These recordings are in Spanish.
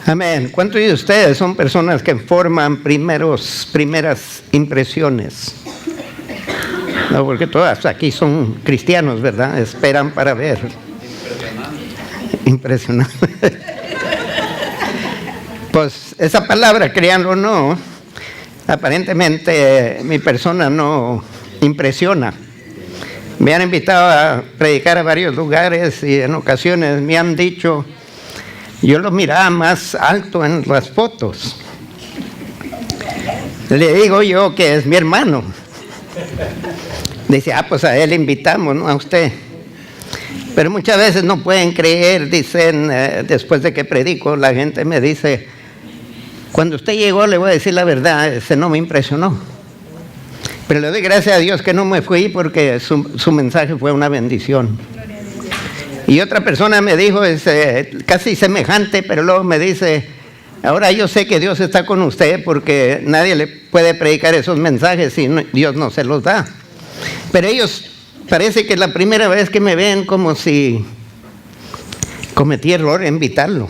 Amén. ¿Cuántos de ustedes son personas que forman primeras impresiones? No, porque todas aquí son cristianos, ¿verdad? Esperan para ver. Impresionante. Pues esa palabra, créanlo o no, aparentemente mi persona no impresiona. Me han invitado a predicar a varios lugares y en ocasiones me han dicho, yo lo miraba más alto en las fotos. Le digo yo que es mi hermano. Dice, pues a él invitamos, no a usted. Pero muchas veces no pueden creer, dicen, después de que predico, la gente me dice, cuando usted llegó le voy a decir la verdad, ese no me impresionó. Pero le doy gracias a Dios que no me fui porque su mensaje fue una bendición. Y otra persona me dijo, casi semejante, pero luego me dice, ahora yo sé que Dios está con usted porque nadie le puede predicar esos mensajes si Dios no se los da. Pero ellos parece que la primera vez que me ven como si cometí error en invitarlo.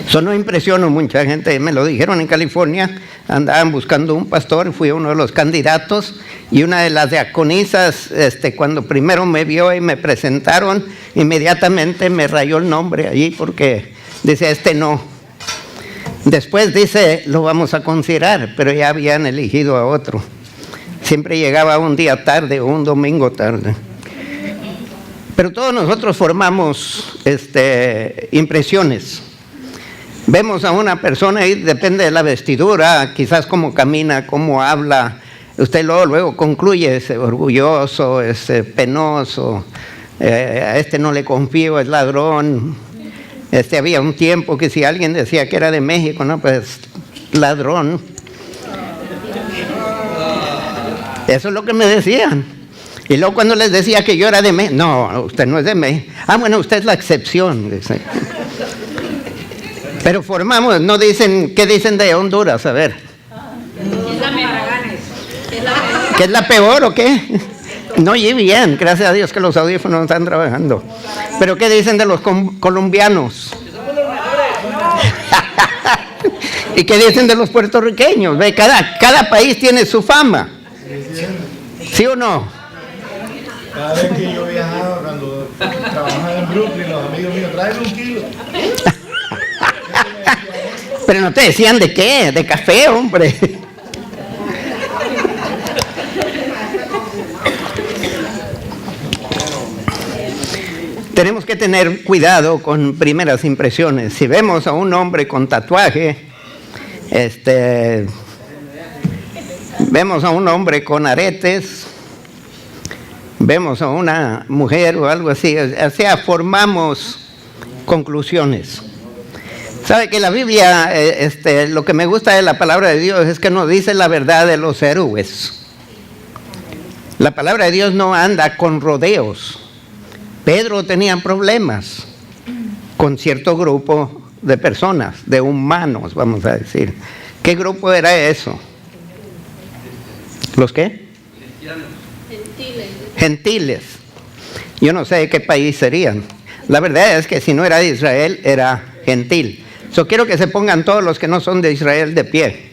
Eso no impresionó mucha gente, me lo dijeron en California, andaban buscando un pastor, fui uno de los candidatos y una de las diaconisas, cuando primero me vio y me presentaron, inmediatamente me rayó el nombre allí porque dice, no. Después dice, lo vamos a considerar, pero ya habían elegido a otro. Siempre llegaba un día tarde o un domingo tarde. Pero todos nosotros formamos impresiones. Vemos a una persona y depende de la vestidura, quizás cómo camina, cómo habla. Usted luego concluye, es orgulloso, es penoso, a no le confío, es ladrón. Había un tiempo que si alguien decía que era de México, no, pues ladrón. Eso es lo que me decían. Y luego cuando les decía que yo era de México, no, usted no es de México. Bueno, usted es la excepción. Dice. Pero formamos, no dicen, ¿qué dicen de Honduras? A ver. ¿Qué es la peor o qué? No oye bien, gracias a Dios que los audífonos están trabajando. Pero ¿qué dicen de los colombianos? ¿Y qué dicen de los puertorriqueños? Ve, cada país tiene su fama. ¿Sí o no? Cada vez que yo viajaba, cuando trabajaba en Brooklyn, los amigos míos, traen un kilo. Pero no te decían de qué, de café, hombre. Tenemos que tener cuidado con primeras impresiones. Si vemos a un hombre con tatuaje, vemos a un hombre con aretes, vemos a una mujer o algo así, o sea, formamos conclusiones. ¿Sabe que la Biblia, lo que me gusta de la palabra de Dios es que nos dice la verdad de los héroes? La palabra de Dios no anda con rodeos. Pedro tenía problemas con cierto grupo de personas, de humanos, vamos a decir. ¿Qué grupo era eso? ¿Los qué? Gentiles. Yo no sé de qué país serían. La verdad es que si no era de Israel, era gentil. Quiero que se pongan todos los que no son de Israel de pie.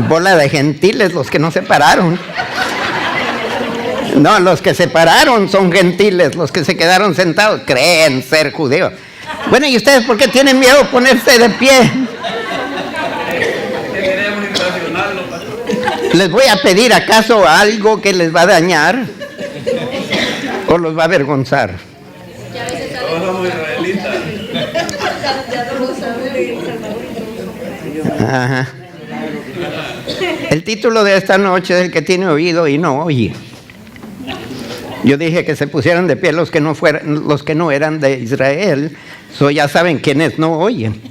Bola de gentiles, los que no se pararon. No, los que se pararon son gentiles, los que se quedaron sentados creen ser judíos. Bueno, ¿y ustedes por qué tienen miedo a ponerse de pie? ¿Les voy a pedir acaso algo que les va a dañar? ¿O los va a avergonzar? Todos somos israelitas. Ajá. El título de esta noche es el que tiene oído y no oye. Yo dije que se pusieran de pie los que no eran de Israel. Ya saben quiénes no oyen.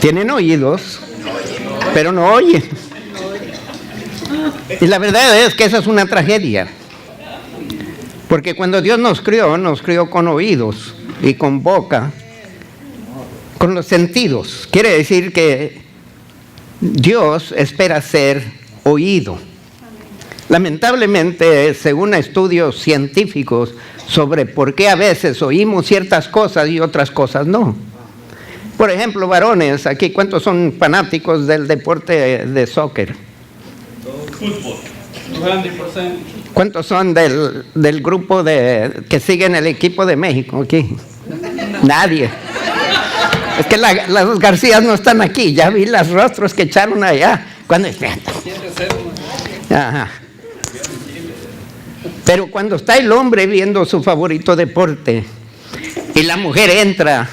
Tienen oídos, pero no oyen. Y la verdad es que esa es una tragedia. Porque cuando Dios nos crió con oídos y con boca, con los sentidos. Quiere decir que Dios espera ser oído. Lamentablemente, según estudios científicos sobre por qué a veces oímos ciertas cosas y otras cosas no. Por ejemplo, varones, aquí, ¿cuántos son fanáticos del deporte de soccer? Fútbol. 20%. ¿Cuántos son del grupo que siguen el equipo de México aquí? Nadie. Es que las Garcías no están aquí, ya vi los rostros que echaron allá. Cuando Ajá. Pero cuando está el hombre viendo su favorito deporte y la mujer entra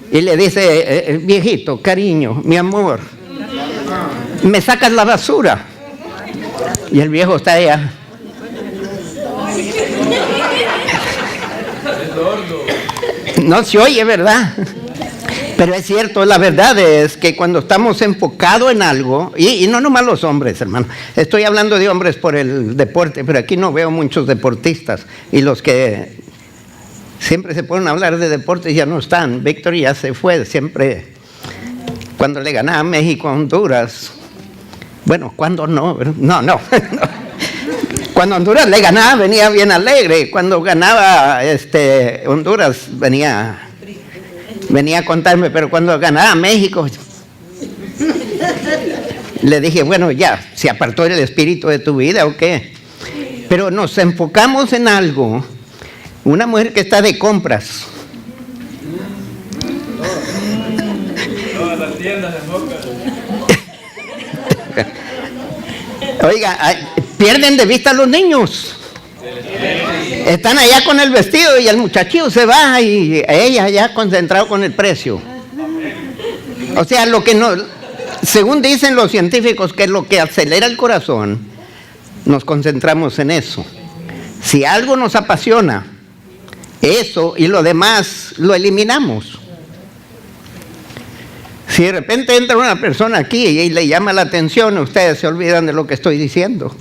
y le dice, viejito, cariño, mi amor, me sacas la basura. Y el viejo está allá. No se oye, ¿verdad? Pero es cierto, la verdad es que cuando estamos enfocados en algo, y no nomás los hombres, hermano, estoy hablando de hombres por el deporte, pero aquí no veo muchos deportistas, y los que siempre se ponen a hablar de deportes ya no están. Víctor ya se fue, siempre, cuando le ganaba México a Honduras, bueno, cuando no, no. Cuando Honduras le ganaba venía bien alegre, cuando ganaba Honduras venía a contarme, pero cuando ganaba México, le dije, bueno, ya, ¿se apartó el espíritu de tu vida o qué? Pero nos enfocamos en algo. Una mujer que está de compras. Todas las tiendas se enfocan. Oiga, pierden de vista a los niños. Están allá con el vestido y el muchachillo se va y ella allá concentrado con el precio. O sea, lo que no, según dicen los científicos, que es lo que acelera el corazón, nos concentramos en eso. Si algo nos apasiona, eso y lo demás lo eliminamos. Si de repente entra una persona aquí y le llama la atención, ustedes se olvidan de lo que estoy diciendo.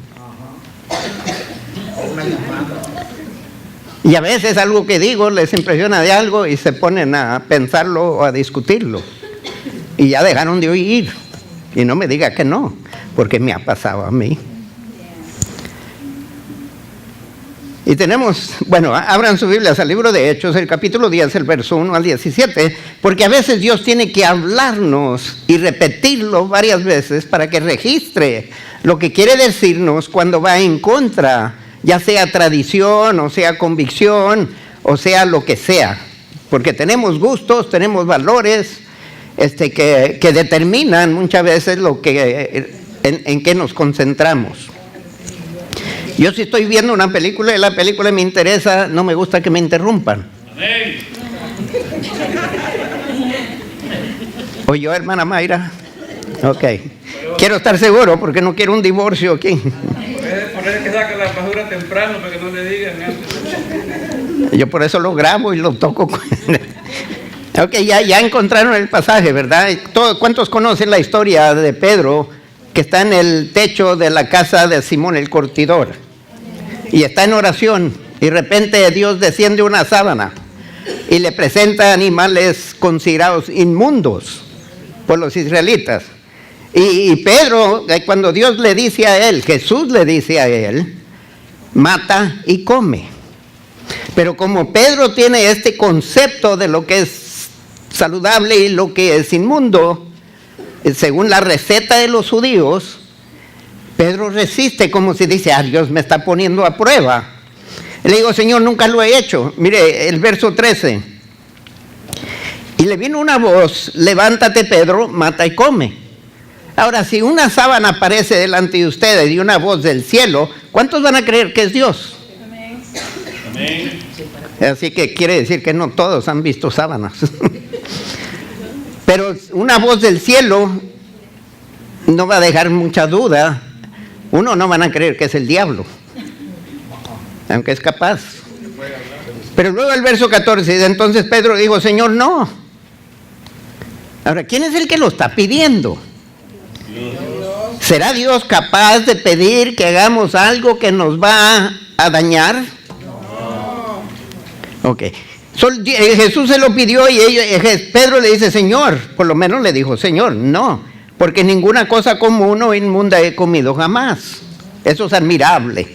Y a veces algo que digo les impresiona de algo y se ponen a pensarlo o a discutirlo. Y ya dejaron de oír. Y no me diga que no, porque me ha pasado a mí. Y tenemos, bueno, abran su Biblia al libro de Hechos, el capítulo 10, el verso 1 al 17, porque a veces Dios tiene que hablarnos y repetirlo varias veces para que registre lo que quiere decirnos cuando va en contra, ya sea tradición, o sea convicción, o sea lo que sea. Porque tenemos gustos, tenemos valores que determinan muchas veces lo que, en qué nos concentramos. Yo si estoy viendo una película y la película me interesa, no me gusta que me interrumpan. Amén. ¿Oyó, hermana Mayra? Ok. Quiero estar seguro porque no quiero un divorcio aquí. Puede poner que saque la basura temprano para que no le digan antes. Yo por eso lo grabo y lo toco. Ok, ya encontraron el pasaje, ¿verdad? ¿Cuántos conocen la historia de Pedro que está en el techo de la casa de Simón el Curtidor? Y está en oración y de repente Dios desciende una sábana y le presenta animales considerados inmundos por los israelitas. Y Pedro, cuando Dios le dice a él, Jesús le dice a él, mata y come. Pero como Pedro tiene este concepto de lo que es saludable y lo que es inmundo, según la receta de los judíos, Pedro resiste como si dice, Dios me está poniendo a prueba. Le digo, Señor, nunca lo he hecho. Mire, el verso 13. Y le vino una voz, levántate Pedro, mata y come. Ahora, si una sábana aparece delante de ustedes y una voz del cielo, ¿cuántos van a creer que es Dios? Amén. Así que quiere decir que no todos han visto sábanas. Pero una voz del cielo no va a dejar mucha duda. Uno no van a creer que es el diablo, aunque es capaz. Pero luego el verso 14, entonces Pedro dijo, Señor, no. Ahora, ¿quién es el que lo está pidiendo? ¿Será Dios capaz de pedir que hagamos algo que nos va a dañar? Ok. Jesús se lo pidió y Pedro le dice, Señor, por lo menos le dijo, Señor, no, porque ninguna cosa común o inmunda he comido jamás. Eso es admirable.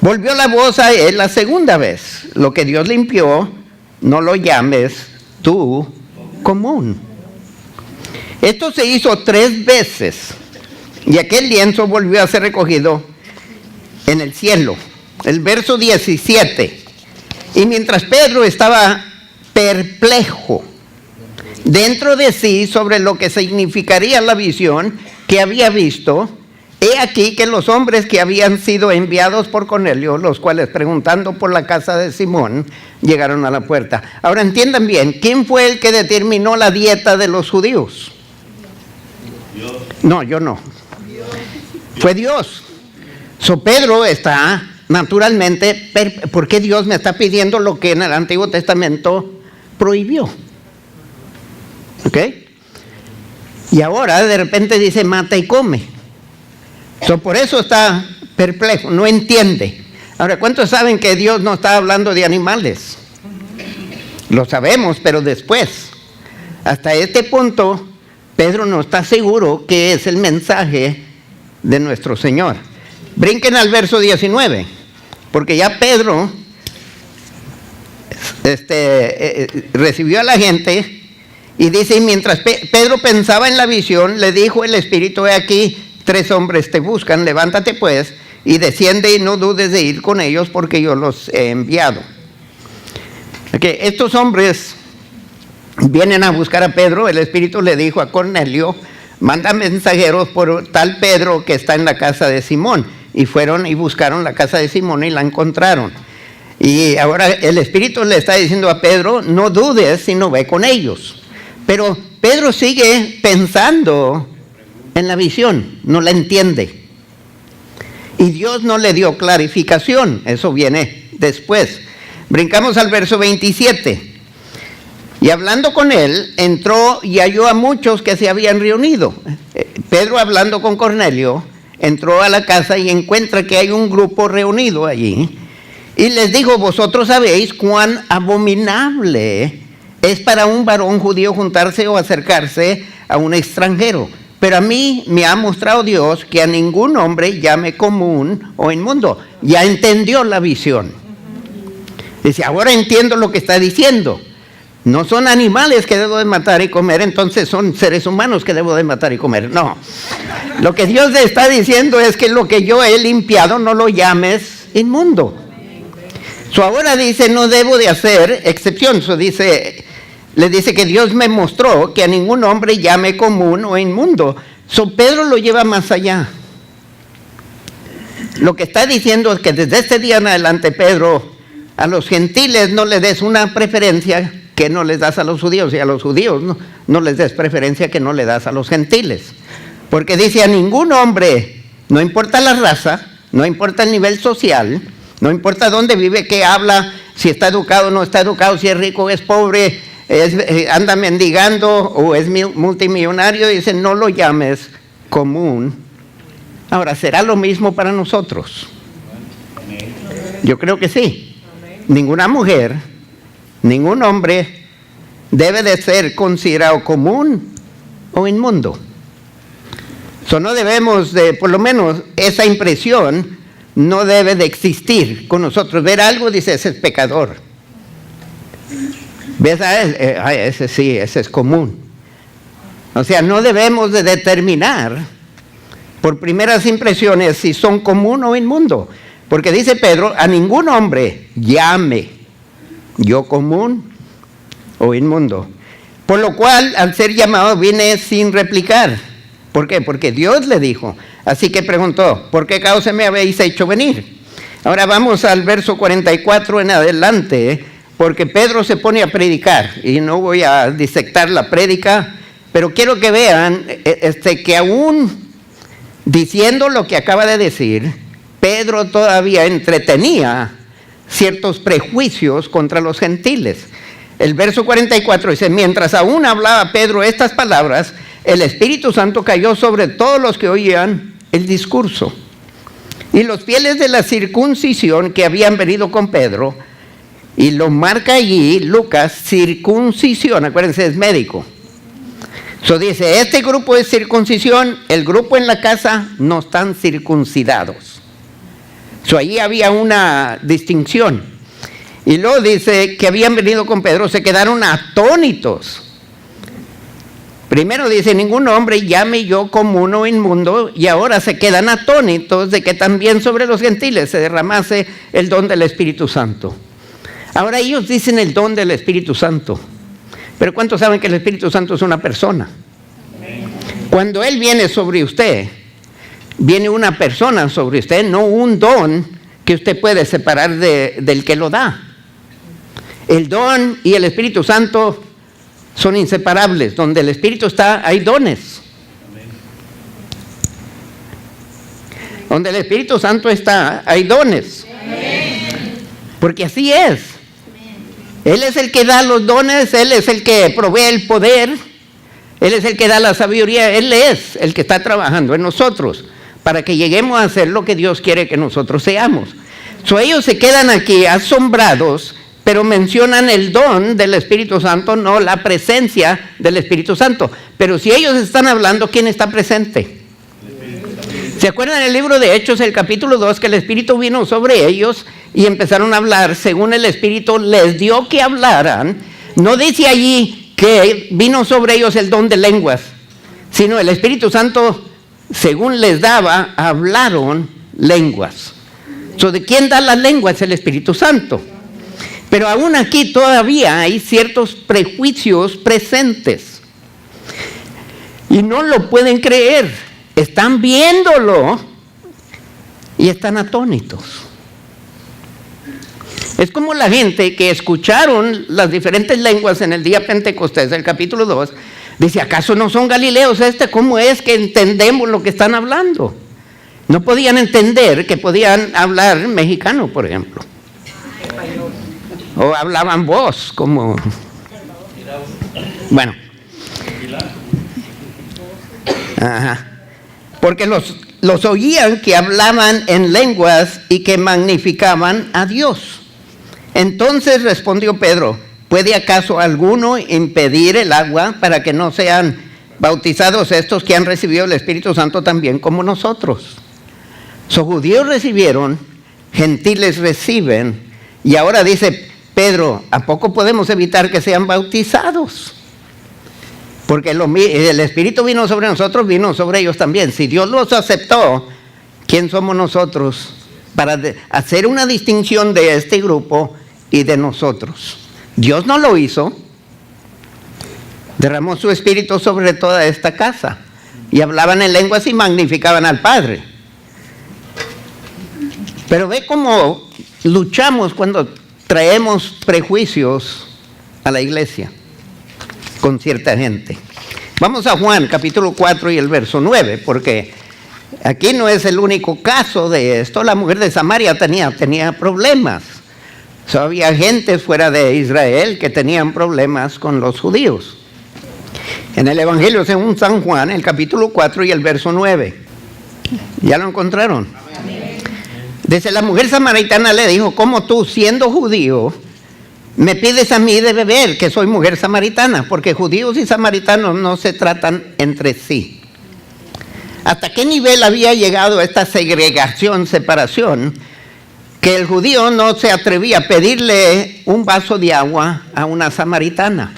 Volvió la voz a él la segunda vez. Lo que Dios limpió, no lo llames tú común. Esto se hizo 3 veces. Y aquel lienzo volvió a ser recogido en el cielo. El verso 17. Y mientras Pedro estaba perplejo dentro de sí sobre lo que significaría la visión que había visto, he aquí que los hombres que habían sido enviados por Cornelio, los cuales preguntando por la casa de Simón, llegaron a la puerta. Ahora entiendan bien, ¿quién fue el que determinó la dieta de los judíos? Dios. No, yo no. Fue Dios. Pedro está naturalmente, ¿por qué Dios me está pidiendo lo que en el Antiguo Testamento prohibió? ¿Ok? Y ahora de repente dice mata y come. Por eso está perplejo, no entiende. Ahora, ¿cuántos saben que Dios no está hablando de animales? Lo sabemos, pero después. Hasta este punto, Pedro no está seguro que es el mensaje de nuestro Señor. Brinquen al verso 19, porque ya Pedro recibió a la gente y dice, y mientras Pedro pensaba en la visión, le dijo el Espíritu, he aquí, 3 hombres te buscan, levántate pues y desciende y no dudes de ir con ellos porque yo los he enviado. Okay, estos hombres vienen a buscar a Pedro. El Espíritu le dijo a Cornelio, manda mensajeros por tal Pedro que está en la casa de Simón. Y fueron y buscaron la casa de Simón y la encontraron. Y ahora el Espíritu le está diciendo a Pedro, no dudes sino ve con ellos. Pero Pedro sigue pensando en la visión, no la entiende. Y Dios no le dio clarificación, eso viene después. Brincamos al verso 27. Y hablando con él, entró y halló a muchos que se habían reunido. Pedro, hablando con Cornelio, entró a la casa y encuentra que hay un grupo reunido allí. Y les dijo, vosotros sabéis cuán abominable es para un varón judío juntarse o acercarse a un extranjero. Pero a mí me ha mostrado Dios que a ningún hombre llame común o inmundo. Ya entendió la visión. Dice, ahora entiendo lo que está diciendo. No son animales que debo de matar y comer, entonces son seres humanos que debo de matar y comer. No. Lo que Dios le está diciendo es que lo que yo he limpiado no lo llames inmundo. Ahora dice, no debo de hacer excepción. Le dice que Dios me mostró que a ningún hombre llame común o inmundo. Pedro lo lleva más allá. Lo que está diciendo es que desde este día en adelante, Pedro, a los gentiles no les des una preferencia que no les das a los judíos, y a los judíos no les des preferencia que no le das a los gentiles. Porque dice, a ningún hombre, no importa la raza, no importa el nivel social, no importa dónde vive, qué habla, si está educado o no está educado, si es rico o es pobre, anda mendigando o es multimillonario, dice, no lo llames común. Ahora, ¿será lo mismo para nosotros? Yo creo que sí. Ninguna mujer, ningún hombre debe de ser considerado común o inmundo. No debemos de, por lo menos esa impresión no debe de existir con nosotros. Ver algo, dice, ese es pecador. ¿Ves? Ese sí, ese es común. O sea, no debemos de determinar por primeras impresiones si son común o inmundo. Porque dice Pedro, a ningún hombre llame yo común o inmundo. Por lo cual, al ser llamado, viene sin replicar. ¿Por qué? Porque Dios le dijo. Así que preguntó, ¿por qué causa me habéis hecho venir? Ahora vamos al verso 44 en adelante, porque Pedro se pone a predicar, y no voy a disectar la prédica, pero quiero que vean que aún diciendo lo que acaba de decir, Pedro todavía entretenía ciertos prejuicios contra los gentiles. El verso 44 dice, mientras aún hablaba Pedro estas palabras, el Espíritu Santo cayó sobre todos los que oían el discurso. Y los fieles de la circuncisión que habían venido con Pedro, y lo marca allí Lucas, circuncisión, acuérdense, es médico. Dice, este grupo es circuncisión, el grupo en la casa no están circuncidados. Ahí había una distinción. Y luego dice que habían venido con Pedro, se quedaron atónitos. Primero dice, ningún hombre llame yo como uno inmundo, y ahora se quedan atónitos de que también sobre los gentiles se derramase el don del Espíritu Santo. Ahora ellos dicen el don del Espíritu Santo, pero ¿cuántos saben que el Espíritu Santo es una persona? Cuando Él viene sobre usted, viene una persona sobre usted, no un don que usted puede separar del que lo da. El don y el Espíritu Santo son inseparables. Donde el Espíritu está, hay dones. Donde el Espíritu Santo está, hay dones. Porque así es. Él es el que da los dones, Él es el que provee el poder, Él es el que da la sabiduría, Él es el que está trabajando en nosotros para que lleguemos a ser lo que Dios quiere que nosotros seamos. Ellos se quedan aquí asombrados, pero mencionan el don del Espíritu Santo, no la presencia del Espíritu Santo. Pero si ellos están hablando, ¿quién está presente? ¿Se acuerdan en el libro de Hechos, el capítulo 2, que el Espíritu vino sobre ellos y empezaron a hablar según el Espíritu les dio que hablaran? No dice allí que vino sobre ellos el don de lenguas, sino el Espíritu Santo, según les daba, hablaron lenguas. ¿De quién da las lenguas? El Espíritu Santo. Pero aún aquí todavía hay ciertos prejuicios presentes. Y no lo pueden creer. Están viéndolo y están atónitos. Es como la gente que escucharon las diferentes lenguas en el día Pentecostés, el capítulo 2, dice, ¿acaso no son galileos ¿Cómo es que entendemos lo que están hablando? No podían entender que podían hablar mexicano, por ejemplo. O hablaban voz, como... Bueno. Ajá. Porque los oían que hablaban en lenguas y que magnificaban a Dios. Entonces respondió Pedro, ¿puede acaso alguno impedir el agua para que no sean bautizados estos que han recibido el Espíritu Santo también como nosotros? Judíos recibieron, gentiles reciben, y ahora dice Pedro, ¿a poco podemos evitar que sean bautizados? Porque el Espíritu vino sobre nosotros, vino sobre ellos también. Si Dios los aceptó, ¿quién somos nosotros para hacer una distinción de este grupo y de nosotros? Dios no lo hizo. Derramó su Espíritu sobre toda esta casa y hablaban en lenguas y magnificaban al Padre. Pero ve cómo luchamos cuando traemos prejuicios a la iglesia con cierta gente. Vamos a Juan capítulo 4 y el verso 9, porque aquí no es el único caso de esto. La mujer de Samaria tenía problemas. Había gente fuera de Israel que tenían problemas con los judíos. En el Evangelio según San Juan, el capítulo 4 y el verso 9. ¿Ya lo encontraron? Dice, la mujer samaritana le dijo, ¿cómo tú, siendo judío, me pides a mí de beber, que soy mujer samaritana? Porque judíos y samaritanos no se tratan entre sí. ¿Hasta qué nivel había llegado esta segregación, separación, que el judío no se atrevía a pedirle un vaso de agua a una samaritana?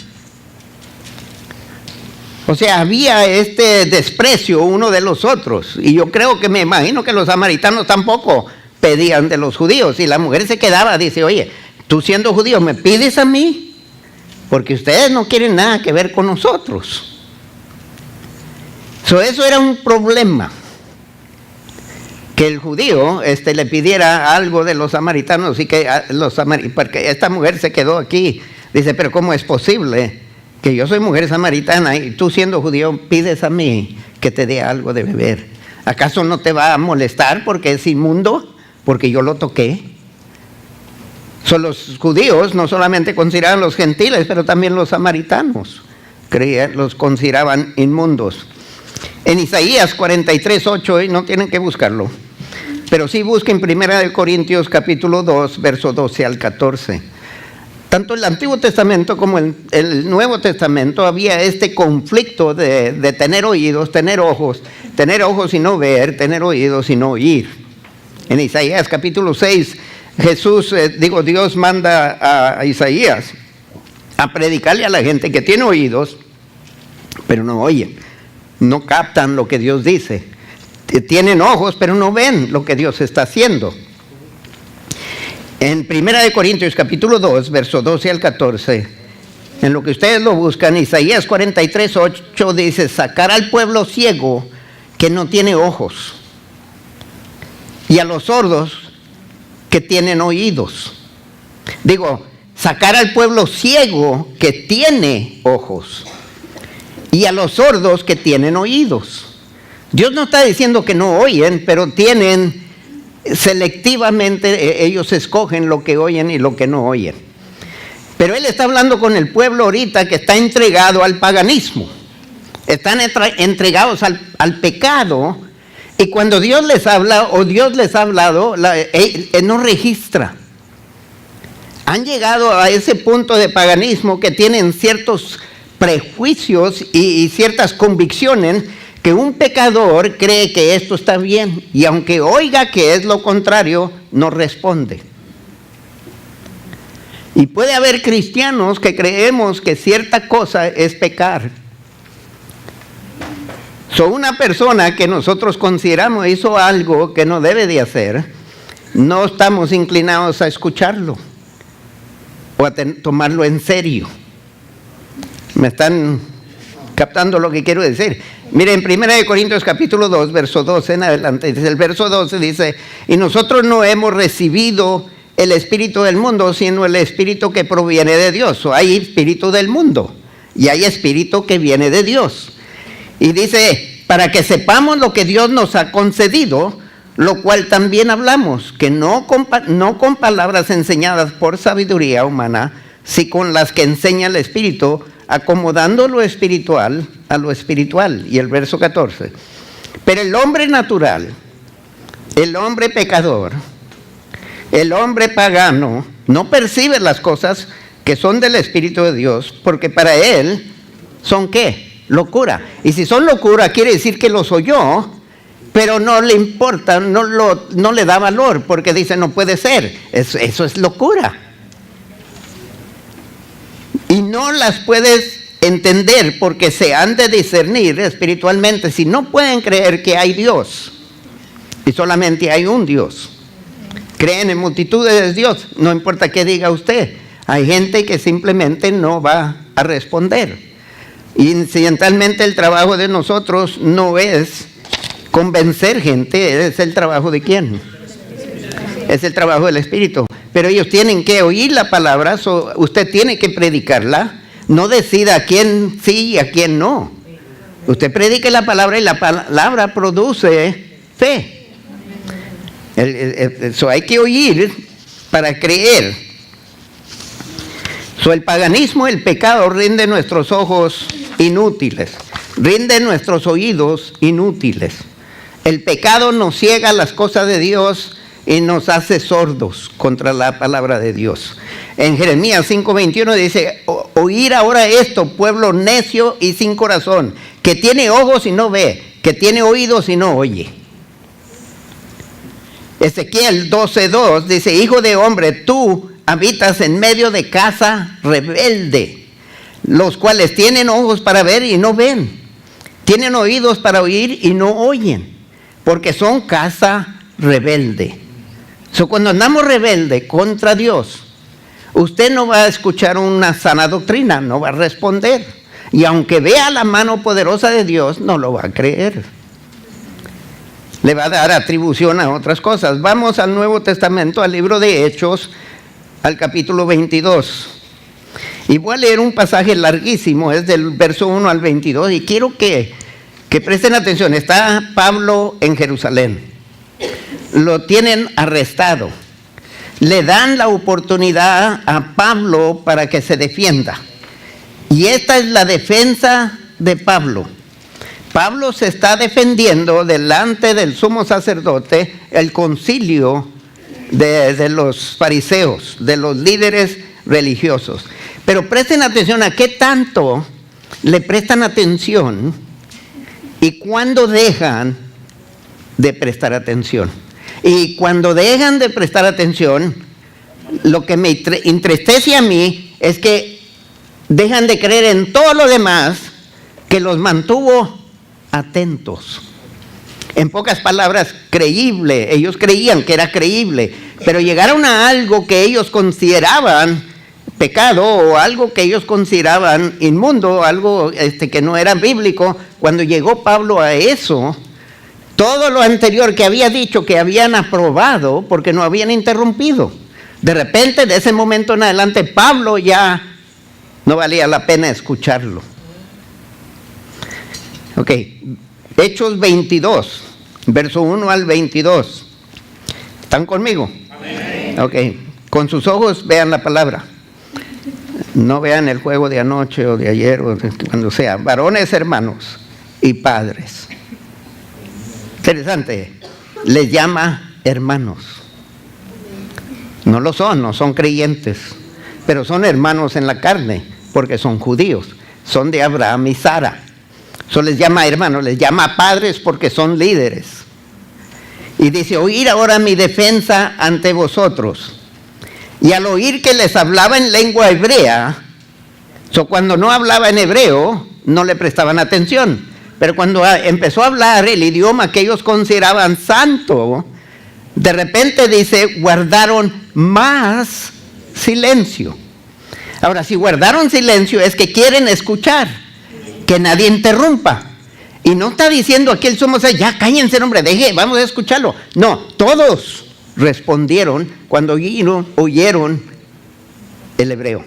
O sea, había este desprecio uno de los otros. Y yo creo que me imagino que los samaritanos tampoco pedían de los judíos. Y la mujer se quedaba, dice, oye, tú siendo judío, ¿me pides a mí? Porque ustedes no quieren nada que ver con nosotros. Eso era un problema. Que el judío le pidiera algo de los samaritanos y que porque esta mujer se quedó aquí. Dice, pero ¿cómo es posible que yo soy mujer samaritana y tú siendo judío pides a mí que te dé algo de beber? ¿Acaso no te va a molestar porque es inmundo? Porque yo lo toqué. Los judíos no solamente consideraban los gentiles, pero también los samaritanos los consideraban inmundos. En Isaías 43:8, y no tienen que buscarlo, pero sí busquen 1 Corintios capítulo 2, verso 12 al 14. tanto el Antiguo Testamento como el Nuevo Testamento había este conflicto de tener oídos, tener ojos y no ver, tener oídos y no oír. En Isaías capítulo 6, Dios manda a Isaías a predicarle a la gente que tiene oídos, pero no oyen, no captan lo que Dios dice. Tienen ojos, pero no ven lo que Dios está haciendo. En 1 Corintios capítulo 2, verso 12 al 14, en lo que ustedes lo buscan, Isaías 43, 8 dice: sacar al pueblo ciego que no tiene ojos, y a los sordos que tienen oídos. Sacar al pueblo ciego que tiene ojos, y a los sordos que tienen oídos. Dios no está diciendo que no oyen, pero tienen selectivamente, ellos escogen lo que oyen y lo que no oyen. Pero Él está hablando con el pueblo ahorita que está entregado al paganismo, están entregados al pecado, y cuando Dios les habla o Dios les ha hablado, Él no registra. Han llegado a ese punto de paganismo que tienen ciertos prejuicios y ciertas convicciones, que un pecador cree que esto está bien, y aunque oiga que es lo contrario, no responde. Y puede haber cristianos que creemos que cierta cosa es pecar. Una persona que nosotros consideramos hizo algo que no debe de hacer, no estamos inclinados a escucharlo o a tomarlo en serio. ¿Me están captando lo que quiero decir? Miren, 1 Corintios capítulo 2, verso 12 en adelante, dice, el verso 12 dice: y nosotros no hemos recibido el espíritu del mundo, sino el espíritu que proviene de Dios. Hay espíritu del mundo y hay espíritu que viene de Dios. Y dice, para que sepamos lo que Dios nos ha concedido, lo cual también hablamos, que no con palabras enseñadas por sabiduría humana, sino con las que enseña el Espíritu, acomodando lo espiritual a lo espiritual. Y el verso 14. Pero el hombre natural, el hombre pecador, el hombre pagano, no percibe las cosas que son del Espíritu de Dios, porque para él son ¿qué? Locura. Y si son locura, quiere decir que los oyó, pero no le importa, no le da valor, porque dice no puede ser. Eso es locura. Y no las puedes entender porque se han de discernir espiritualmente. Si no pueden creer que hay Dios y solamente hay un Dios, creen en multitudes de Dios, no importa qué diga usted, hay gente que simplemente no va a responder. Incidentalmente el trabajo de nosotros no es convencer gente, es el trabajo de ¿quién? Es el trabajo del Espíritu. Pero ellos tienen que oír la palabra, usted tiene que predicarla, no decida a quién sí y a quién no. Usted predique la palabra y la palabra produce fe. Eso hay que oír para creer. El paganismo, el pecado rinde nuestros ojos inútiles, rinde nuestros oídos inútiles. El pecado nos ciega las cosas de Dios y nos hace sordos contra la palabra de Dios. En Jeremías 5:21 dice: oír ahora esto, pueblo necio y sin corazón, que tiene ojos y no ve, que tiene oídos y no oye. Ezequiel 12:2 dice: hijo de hombre, tú habitas en medio de casa rebelde, los cuales tienen ojos para ver y no ven, tienen oídos para oír y no oyen, porque son casa rebelde. Cuando andamos rebelde contra Dios, usted no va a escuchar una sana doctrina, no va a responder. Y aunque vea la mano poderosa de Dios, no lo va a creer. Le va a dar atribución a otras cosas. Vamos al Nuevo Testamento, al libro de Hechos, al capítulo 22. Y voy a leer un pasaje larguísimo, es del verso 1 al 22, y quiero que presten atención. Está Pablo en Jerusalén. Lo tienen arrestado. Le dan la oportunidad a Pablo para que se defienda. Y esta es la defensa de Pablo. Pablo se está defendiendo delante del sumo sacerdote, el concilio de los fariseos, de los líderes religiosos. Pero presten atención a qué tanto le prestan atención y cuándo dejan de prestar atención. Y cuando dejan de prestar atención, lo que me entristece a mí es que dejan de creer en todo lo demás que los mantuvo atentos. En pocas palabras, creíble. Ellos creían que era creíble, pero llegaron a algo que ellos consideraban pecado o algo que ellos consideraban inmundo, algo que no era bíblico. Cuando llegó Pablo a eso, todo lo anterior que había dicho que habían aprobado porque no habían interrumpido. De repente, de ese momento en adelante, Pablo ya no valía la pena escucharlo. Ok, Hechos 22, verso 1 al 22. ¿Están conmigo? Amén. Ok, con sus ojos vean la palabra. No vean el juego de anoche o de ayer o de cuando sea. Varones, hermanos y padres. Interesante, les llama hermanos. No son creyentes, pero son hermanos en la carne, porque son judíos, son de Abraham y Sara. Eso les llama hermanos, les llama padres porque son líderes. Y dice, oír ahora mi defensa ante vosotros. Y al oír que les hablaba en lengua hebrea, cuando no hablaba en hebreo, no le prestaban atención. Pero cuando empezó a hablar el idioma que ellos consideraban santo, de repente dice, guardaron más silencio. Ahora, si guardaron silencio es que quieren escuchar, que nadie interrumpa. Y no está diciendo aquí el sumo sacerdote, ya cállense, hombre, vamos a escucharlo. No, todos respondieron cuando oyeron el hebreo.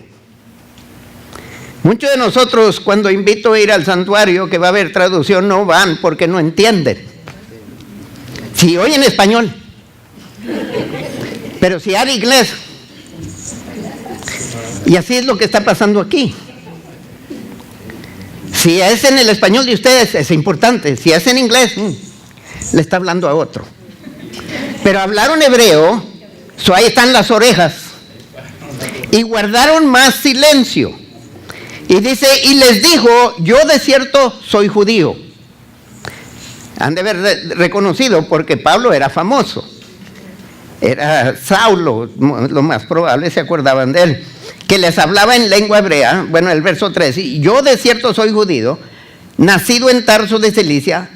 Muchos de nosotros, cuando invito a ir al santuario, que va a haber traducción, no van porque no entienden. Si oyen español, pero si habla inglés. Y así es lo que está pasando aquí. Si es en el español de ustedes, es importante. Si es en inglés, le está hablando a otro. Pero hablaron hebreo, ahí están las orejas. Y guardaron más silencio. Y dice, y les dijo, yo de cierto soy judío. Han de haber reconocido porque Pablo era famoso. Era Saulo, lo más probable, se acordaban de él. Que les hablaba en lengua hebrea, bueno, el verso 3, y yo de cierto soy judío, nacido en Tarso de Cilicia,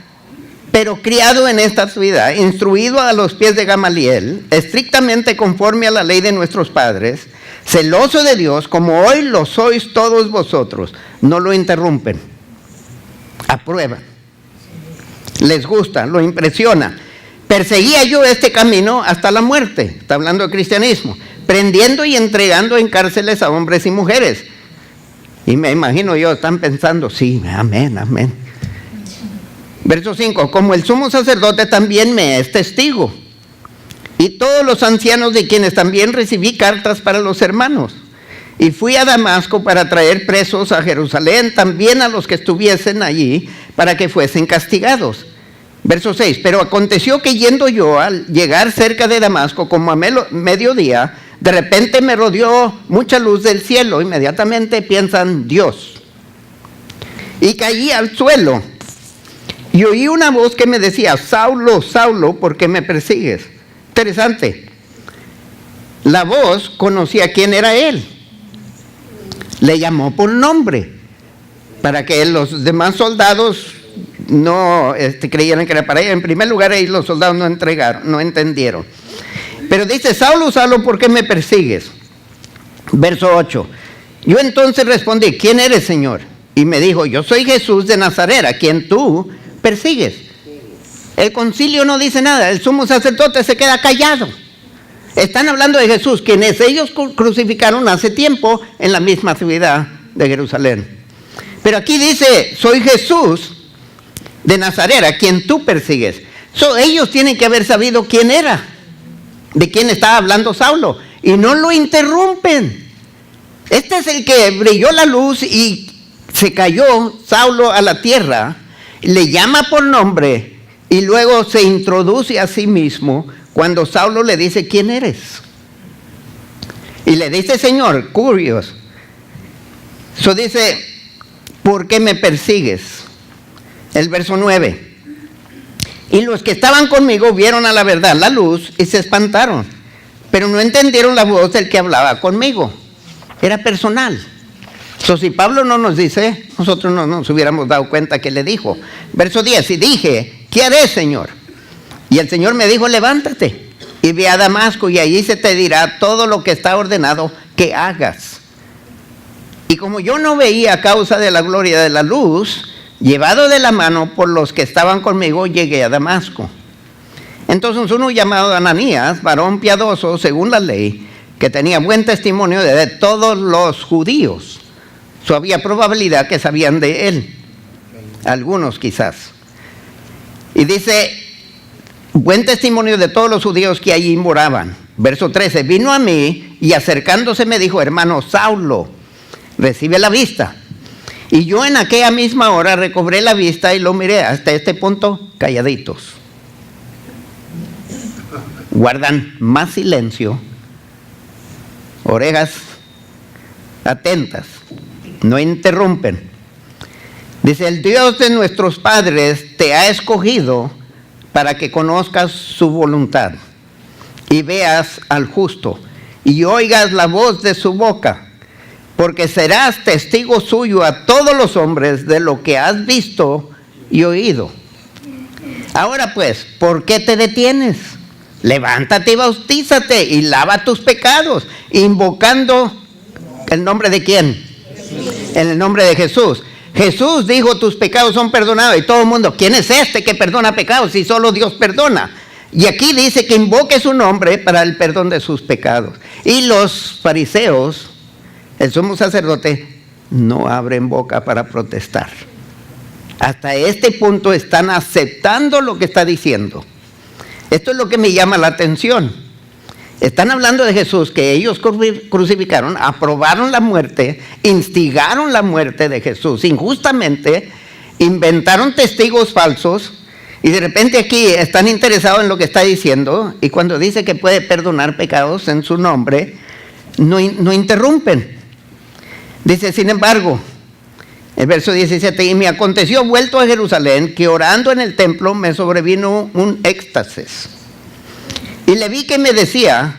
pero criado en esta ciudad, instruido a los pies de Gamaliel, estrictamente conforme a la ley de nuestros padres, celoso de Dios, como hoy lo sois todos vosotros. No lo interrumpen, aprueban, les gusta, lo impresiona. Perseguía yo este camino hasta la muerte, está hablando de cristianismo, prendiendo y entregando en cárceles a hombres y mujeres. Y me imagino yo, están pensando, sí, amén, amén. Verso 5, como el sumo sacerdote también me es testigo, y todos los ancianos de quienes también recibí cartas para los hermanos. Y fui a Damasco para traer presos a Jerusalén, también a los que estuviesen allí, para que fuesen castigados. Verso 6, pero aconteció que yendo yo al llegar cerca de Damasco, como a mediodía, de repente me rodeó mucha luz del cielo. Inmediatamente piensan Dios. Y caí al suelo. Y oí una voz que me decía, Saulo, Saulo, ¿por qué me persigues? Interesante. La voz conocía quién era él. Le llamó por nombre, para que los demás soldados no creyeran que era para ella. En primer lugar, ahí los soldados no entendieron. Pero dice, Saulo, Saulo, ¿por qué me persigues? Verso 8. Yo entonces respondí, ¿quién eres, Señor? Y me dijo, yo soy Jesús de Nazaret, a quien tú persigues. El concilio no dice nada, el sumo sacerdote se queda callado. Están hablando de Jesús, quienes ellos crucificaron hace tiempo en la misma ciudad de Jerusalén. Pero aquí dice, soy Jesús de Nazaret, a quien tú persigues. Ellos tienen que haber sabido quién era, de quién estaba hablando Saulo, y no lo interrumpen. Este es el que brilló la luz y se cayó Saulo a la tierra, le llama por nombre y luego se introduce a sí mismo cuando Saulo le dice, ¿quién eres? Y le dice, Señor, curios. Eso dice, ¿por qué me persigues? El verso 9. Y los que estaban conmigo vieron a la verdad la luz y se espantaron, pero no entendieron la voz del que hablaba conmigo. Era personal. Si Pablo no nos dice, nosotros no nos hubiéramos dado cuenta que le dijo. Verso 10, y dije, ¿qué haré, Señor? Y el Señor me dijo, levántate y ve a Damasco, y allí se te dirá todo lo que está ordenado que hagas. Y como yo no veía a causa de la gloria de la luz, llevado de la mano por los que estaban conmigo, llegué a Damasco. Entonces uno llamado Ananías, varón piadoso según la ley, que tenía buen testimonio de todos los judíos. Había probabilidad que sabían de él, algunos quizás. Y dice, buen testimonio de todos los judíos que allí moraban. Verso 13, vino a mí y acercándose me dijo, hermano Saulo, recibe la vista. Y yo en aquella misma hora recobré la vista y lo miré. Hasta este punto, calladitos. Guardan más silencio, orejas atentas, no interrumpen. Dice, el Dios de nuestros padres te ha escogido para que conozcas su voluntad y veas al justo y oigas la voz de su boca, porque serás testigo suyo a todos los hombres de lo que has visto y oído. Ahora pues, ¿por qué te detienes? Levántate y bautízate y lava tus pecados, invocando el nombre de ¿quién? En el nombre de Jesús. Jesús dijo, tus pecados son perdonados. Y todo el mundo, ¿quién es este que perdona pecados si solo Dios perdona? Y aquí dice que invoque su nombre para el perdón de sus pecados. Y los fariseos, el sumo sacerdote, no abren boca para protestar. Hasta este punto están aceptando lo que está diciendo. Esto es lo que me llama la atención. Están hablando de Jesús, que ellos crucificaron, aprobaron la muerte, instigaron la muerte de Jesús injustamente, inventaron testigos falsos, y de repente aquí están interesados en lo que está diciendo, y cuando dice que puede perdonar pecados en su nombre, no interrumpen. Dice, sin embargo, el verso 17, y me aconteció vuelto a Jerusalén, que orando en el templo me sobrevino un éxtasis. Y le vi que me decía,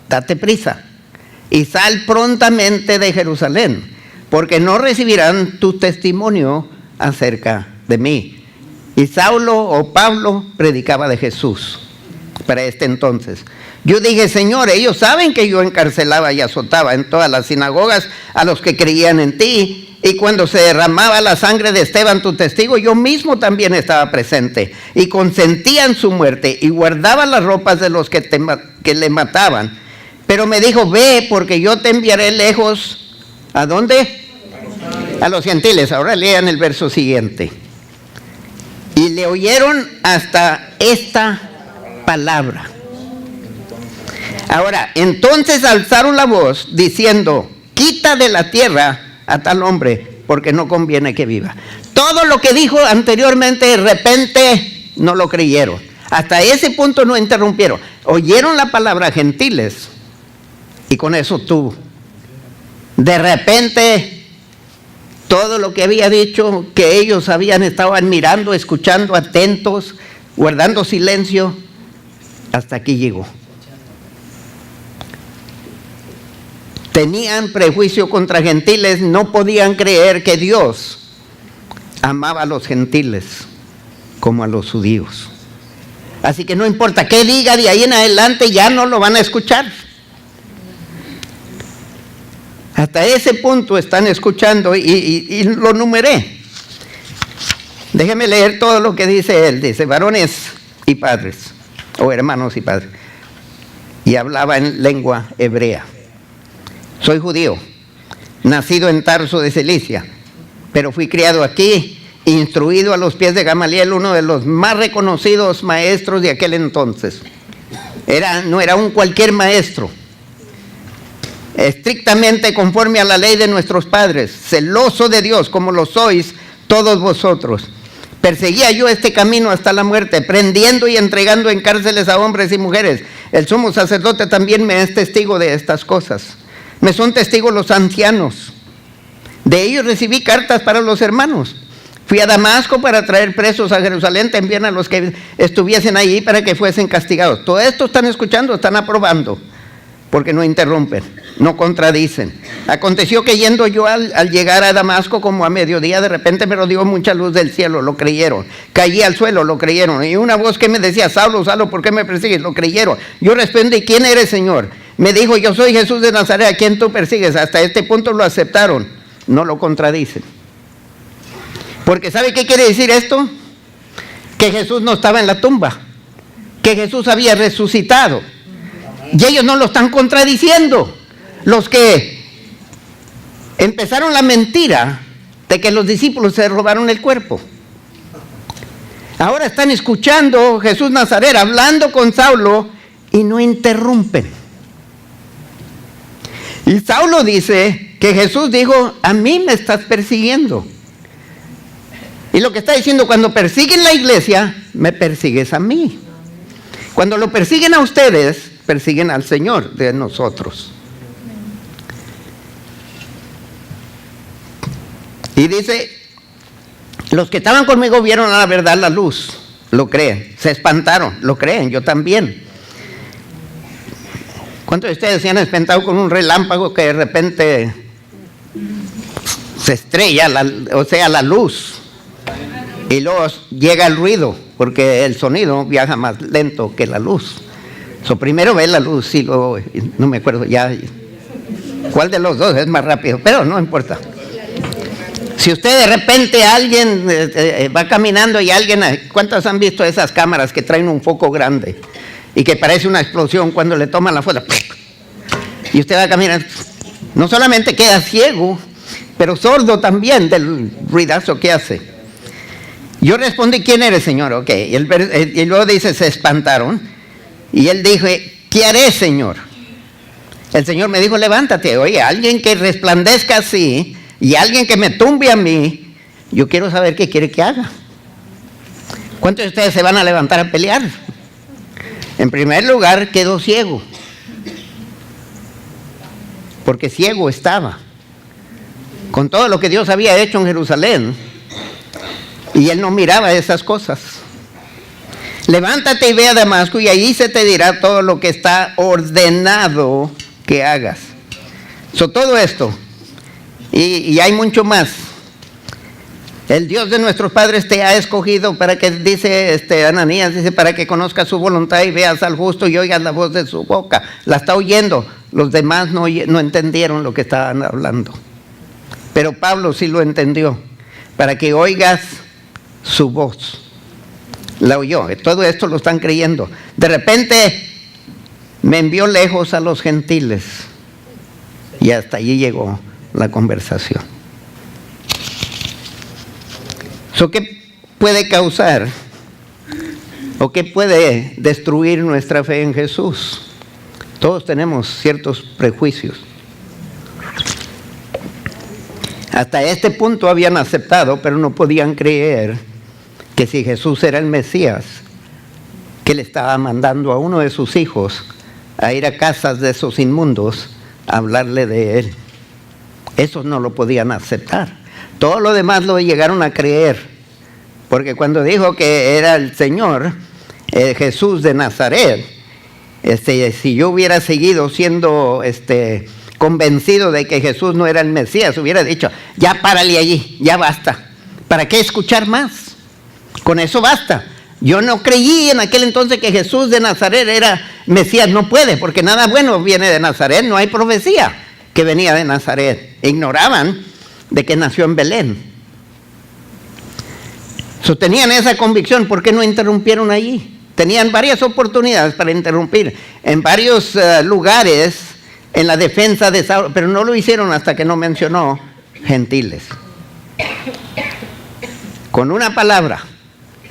date prisa y sal prontamente de Jerusalén, porque no recibirán tu testimonio acerca de mí. Y Saulo o Pablo predicaba de Jesús para este entonces. Yo dije, Señor, ellos saben que yo encarcelaba y azotaba en todas las sinagogas a los que creían en ti. Y cuando se derramaba la sangre de Esteban, tu testigo, yo mismo también estaba presente. Y consentía en su muerte y guardaba las ropas de los que le mataban. Pero me dijo, ve, porque yo te enviaré lejos. ¿A dónde? A los gentiles. Ahora lean el verso siguiente. Y le oyeron hasta esta palabra. Ahora, entonces alzaron la voz diciendo, quita de la tierra a tal hombre, porque no conviene que viva. Todo lo que dijo anteriormente, de repente no lo creyeron. Hasta ese punto no interrumpieron. Oyeron la palabra gentiles y con eso tuvo. De repente, todo lo que había dicho, que ellos habían estado admirando, escuchando, atentos, guardando silencio, hasta aquí llegó. Tenían prejuicio contra gentiles, no podían creer que Dios amaba a los gentiles como a los judíos. Así que no importa qué diga de ahí en adelante, ya no lo van a escuchar. Hasta ese punto están escuchando y lo numeré. Déjeme leer todo lo que dice él. Dice, varones y padres, o hermanos y padres. Y hablaba en lengua hebrea. Soy judío, nacido en Tarso de Cilicia, pero fui criado aquí, instruido a los pies de Gamaliel, uno de los más reconocidos maestros de aquel entonces. No era un cualquier maestro, estrictamente conforme a la ley de nuestros padres, celoso de Dios como lo sois todos vosotros. Perseguía yo este camino hasta la muerte, prendiendo y entregando en cárceles a hombres y mujeres. El sumo sacerdote también me es testigo de estas cosas. Me son testigos los ancianos. De ellos recibí cartas para los hermanos. Fui a Damasco para traer presos a Jerusalén, también a los que estuviesen allí para que fuesen castigados. Todo esto están escuchando, están aprobando, porque no interrumpen, no contradicen. Aconteció que yendo yo al llegar a Damasco como a mediodía, de repente me rodeó mucha luz del cielo, lo creyeron. Caí al suelo, lo creyeron. Y una voz que me decía, Saulo, Saulo, ¿por qué me persigues? Lo creyeron. Yo respondí, ¿quién eres, Señor? Me dijo, yo soy Jesús de Nazaret, ¿a quién tú persigues? Hasta este punto lo aceptaron, no lo contradicen. Porque ¿sabe qué quiere decir esto? Que Jesús no estaba en la tumba, que Jesús había resucitado. Y ellos no lo están contradiciendo. Los que empezaron la mentira de que los discípulos se robaron el cuerpo, ahora están escuchando Jesús Nazaret hablando con Saulo y no interrumpen. Y Saulo dice que Jesús dijo, a mí me estás persiguiendo. Y lo que está diciendo, cuando persiguen la iglesia, me persigues a mí. Cuando lo persiguen a ustedes, persiguen al Señor de nosotros. Y dice, los que estaban conmigo vieron a la verdad la luz, lo creen, se espantaron, lo creen, yo también. ¿Cuántos de ustedes se han espantado con un relámpago que de repente se estrella, la luz? Y luego llega el ruido, porque el sonido viaja más lento que la luz. Primero ve la luz y luego, no me acuerdo ya cuál de los dos es más rápido, pero no importa. Si usted de repente alguien va caminando y alguien, ¿cuántos han visto esas cámaras que traen un foco grande y que parece una explosión cuando le toman la foto? Y usted va caminando, no solamente queda ciego, pero sordo también del ruidazo que hace. Yo respondí, ¿quién eres, Señor? Ok, y luego dice, se espantaron. Y él dijo, ¿qué haré, Señor? El Señor me dijo, levántate. Oye, alguien que resplandezca así y alguien que me tumbe a mí, yo quiero saber qué quiere que haga. ¿Cuántos de ustedes se van a levantar a pelear? En primer lugar, quedó ciego, porque ciego estaba con todo lo que Dios había hecho en Jerusalén, y él no miraba esas cosas. Levántate y ve a Damasco, y ahí se te dirá todo lo que está ordenado que hagas. Todo esto, y hay mucho más. El Dios de nuestros padres te ha escogido para que, dice Ananías, dice, para que conozcas su voluntad y veas al justo y oigas la voz de su boca. La está oyendo. Los demás no entendieron lo que estaban hablando, pero Pablo sí lo entendió. Para que oigas su voz. La oyó. Todo esto lo están creyendo. De repente me envió lejos a los gentiles, y hasta allí llegó la conversación. ¿Qué puede causar o qué puede destruir nuestra fe en Jesús? Todos tenemos ciertos prejuicios. Hasta este punto habían aceptado, pero no podían creer que si Jesús era el Mesías, que le estaba mandando a uno de sus hijos a ir a casas de esos inmundos a hablarle de él. Esos no lo podían aceptar. Todo lo demás lo llegaron a creer, porque cuando dijo que era el Señor, Jesús de Nazaret, si yo hubiera seguido siendo convencido de que Jesús no era el Mesías, hubiera dicho, ya párale allí, ya basta. ¿Para qué escuchar más? Con eso basta. Yo no creí en aquel entonces que Jesús de Nazaret era Mesías. No puede, porque nada bueno viene de Nazaret. No hay profecía que venía de Nazaret. Ignoraban de que nació en Belén. Tenían esa convicción. ¿Por qué no interrumpieron allí? Tenían varias oportunidades para interrumpir en varios lugares en la defensa de Saulo, pero no lo hicieron hasta que no mencionó gentiles. Con una palabra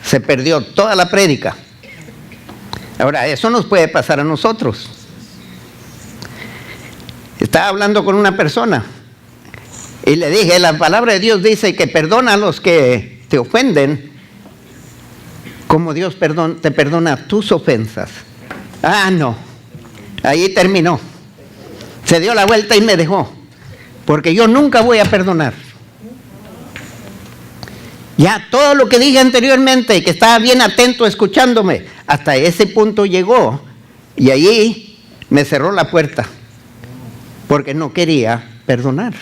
se perdió toda la prédica. Ahora, eso nos puede pasar a nosotros. Estaba hablando con una persona y le dije, la palabra de Dios dice que perdona a los que te ofenden, como Dios te perdona tus ofensas. Ah, no, ahí terminó. Se dio la vuelta y me dejó, porque yo nunca voy a perdonar. Ya todo lo que dije anteriormente, que estaba bien atento escuchándome, hasta ese punto llegó y allí me cerró la puerta, porque no quería perdonar.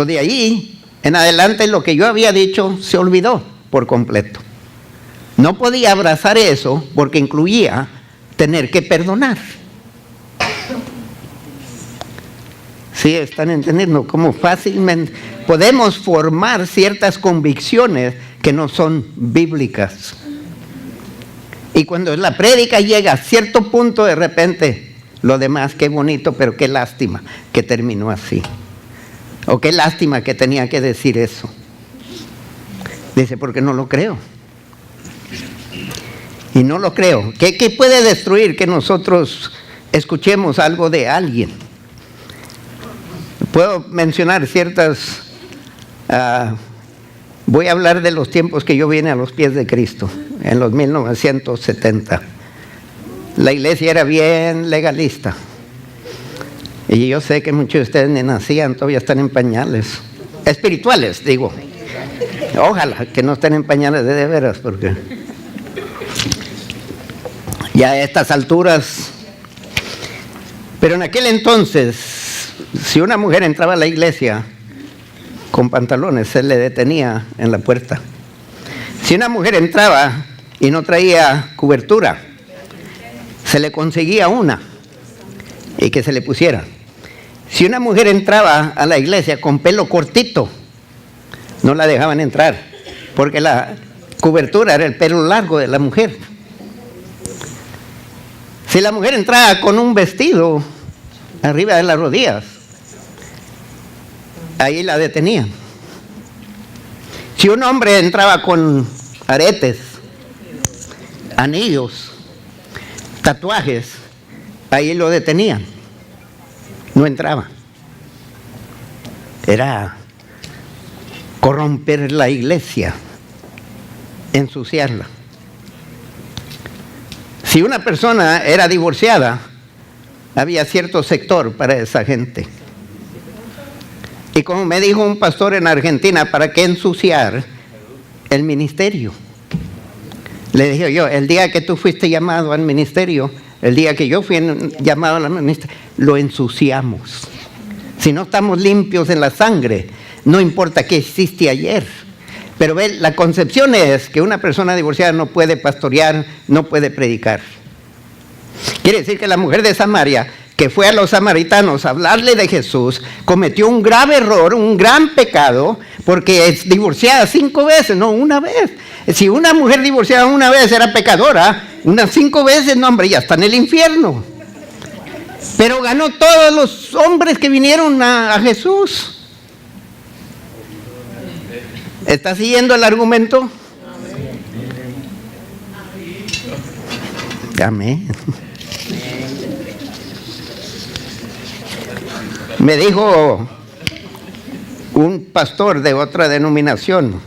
De ahí en adelante lo que yo había dicho se olvidó por completo. No podía abrazar eso porque incluía tener que perdonar. Sí, están entendiendo cómo fácilmente podemos formar ciertas convicciones que no son bíblicas. Y cuando la prédica llega a cierto punto, de repente, lo demás, qué bonito, pero qué lástima que terminó así. O qué lástima que tenía que decir eso. Dice, porque no lo creo. Y no lo creo. ¿Qué puede destruir que nosotros escuchemos algo de alguien? Puedo mencionar ciertas... voy a hablar de los tiempos que yo vine a los pies de Cristo, en los 1970. La iglesia era bien legalista. Y yo sé que muchos de ustedes ni nacían, todavía están en pañales. Espirituales, digo. Ojalá que no estén en pañales de veras, porque ya a estas alturas. Pero en aquel entonces, si una mujer entraba a la iglesia con pantalones, se le detenía en la puerta. Si una mujer entraba y no traía cobertura, se le conseguía una y que se le pusiera. Si una mujer entraba a la iglesia con pelo cortito, no la dejaban entrar, porque la cobertura era el pelo largo de la mujer. Si la mujer entraba con un vestido arriba de las rodillas, ahí la detenían. Si un hombre entraba con aretes, anillos, tatuajes, ahí lo detenían. No entraba. Era corromper la iglesia, ensuciarla. Si una persona era divorciada, había cierto sector para esa gente. Y como me dijo un pastor en Argentina, ¿para qué ensuciar el ministerio? Le dije yo, el día que tú fuiste llamado al ministerio, el día que yo fui llamado al ministerio, lo ensuciamos. Si no estamos limpios en la sangre, no importa qué hiciste ayer. Pero ve, la concepción es que una persona divorciada no puede pastorear, no puede predicar. Quiere decir que la mujer de Samaria, que fue a los samaritanos a hablarle de Jesús, cometió un grave error, un gran pecado, porque es divorciada 5 veces, no una vez. Si una mujer divorciada una vez era pecadora, unas 5 veces, no hombre, ya está en el infierno. Pero ganó todos los hombres que vinieron a Jesús. ¿Está siguiendo el argumento? Amén. Me dijo un pastor de otra denominación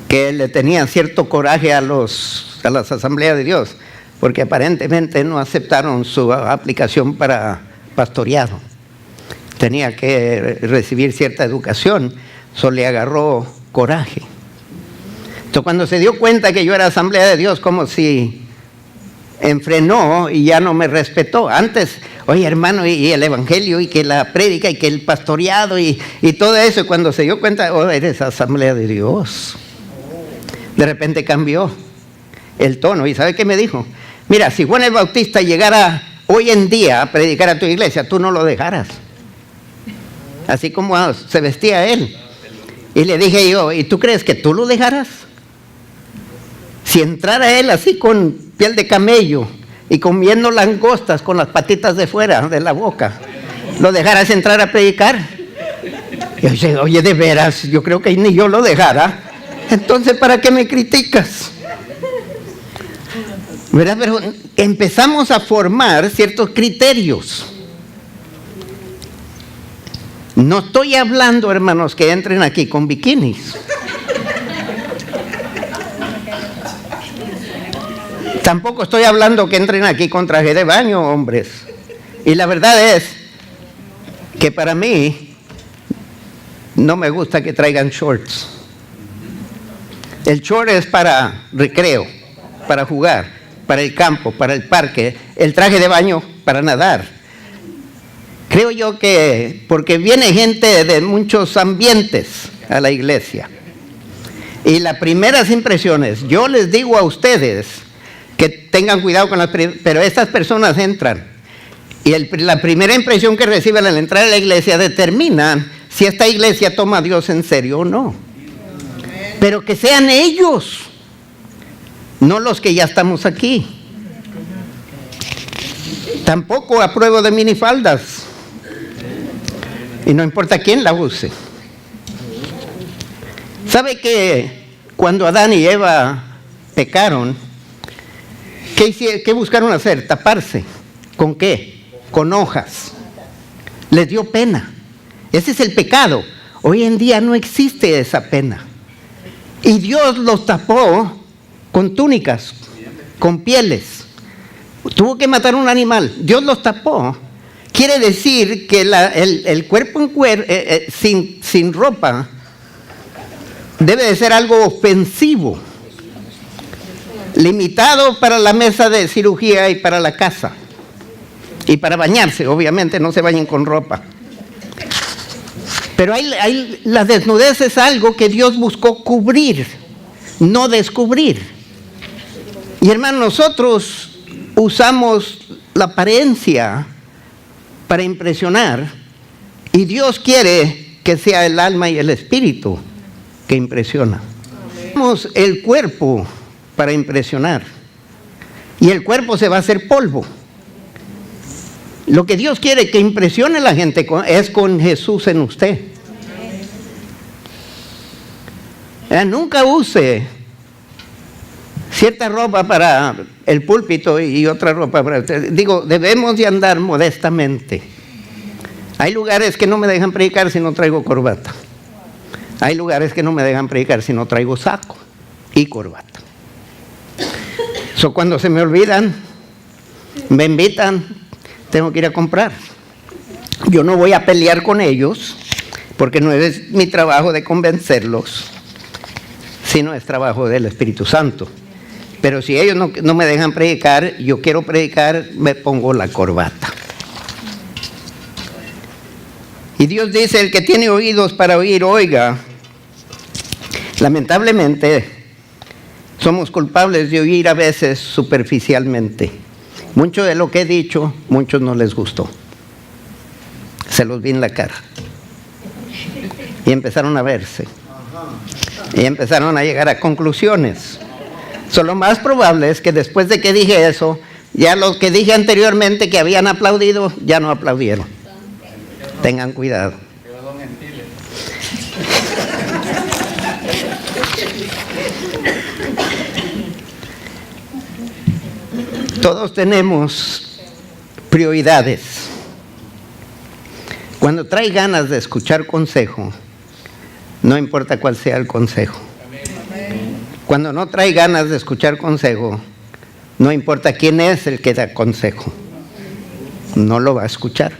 que le tenía cierto coraje a las asambleas de Dios, porque aparentemente no aceptaron su aplicación para pastoreado. Tenía que recibir cierta educación, solo le agarró coraje. Entonces cuando se dio cuenta que yo era asamblea de Dios, como si enfrenó y ya no me respetó. Antes, oye hermano, y el evangelio, y que la prédica, y que el pastoreado, y todo eso. Y cuando se dio cuenta, oh, eres asamblea de Dios, de repente cambió el tono. ¿Y sabe qué me dijo? Mira, si Juan el Bautista llegara hoy en día a predicar a tu iglesia, tú no lo dejaras. Así como se vestía él. Y le dije yo, ¿y tú crees que tú lo dejaras? Si entrara él así con piel de camello y comiendo langostas con las patitas de fuera de la boca, ¿lo dejaras entrar a predicar? Y yo dije, oye, de veras, yo creo que ni yo lo dejara. Entonces, ¿para qué me criticas? ¿Verdad? Pero empezamos a formar ciertos criterios. No estoy hablando, hermanos, que entren aquí con bikinis. Tampoco estoy hablando que entren aquí con traje de baño, hombres. Y la verdad es que para mí no me gusta que traigan shorts. El short es para recreo, para jugar, para el campo, para el parque. El traje de baño para nadar. Creo yo que porque viene gente de muchos ambientes a la iglesia. Y las primeras impresiones, yo les digo a ustedes que tengan cuidado con pero estas personas entran. Y la primera impresión que reciben al entrar a la iglesia determina si esta iglesia toma a Dios en serio o no. Pero que sean ellos, no los que ya estamos aquí. Tampoco apruebo de minifaldas. Y no importa quién la use. ¿Sabe que cuando Adán y Eva pecaron, qué buscaron hacer? Taparse. ¿Con qué? Con hojas. Les dio pena. Ese es el pecado. Hoy en día no existe esa pena. Y Dios los tapó con túnicas, con pieles. Tuvo que matar un animal. Dios los tapó. Quiere decir que el cuerpo sin ropa debe de ser algo ofensivo, limitado para la mesa de cirugía y para la casa. Y para bañarse, obviamente, no se bañen con ropa. Pero la desnudez es algo que Dios buscó cubrir, no descubrir. Y hermanos, nosotros usamos la apariencia para impresionar, y Dios quiere que sea el alma y el espíritu que impresiona. Usamos el cuerpo para impresionar, y el cuerpo se va a hacer polvo. Lo que Dios quiere que impresione a la gente es con Jesús en usted. Nunca use cierta ropa para el púlpito y otra ropa para... debemos de andar modestamente. Hay lugares que no me dejan predicar si no traigo corbata. Hay lugares que no me dejan predicar si no traigo saco y corbata. Cuando se me olvidan, me invitan, tengo que ir a comprar. Yo no voy a pelear con ellos, porque no es mi trabajo de convencerlos, sino es trabajo del Espíritu Santo. Pero si ellos no me dejan predicar, yo quiero predicar, me pongo la corbata. Y Dios dice, el que tiene oídos para oír, oiga. Lamentablemente, somos culpables de oír a veces superficialmente. Mucho de lo que he dicho, muchos no les gustó. Se los vi en la cara. Y empezaron a verse. Y empezaron a llegar a conclusiones. Lo más probable es que después de que dije eso, ya los que dije anteriormente que habían aplaudido, ya no aplaudieron. Tengan cuidado. Todos tenemos prioridades. Cuando trae ganas de escuchar consejo, no importa cuál sea el consejo. Cuando no trae ganas de escuchar consejo, no importa quién es el que da consejo, no lo va a escuchar.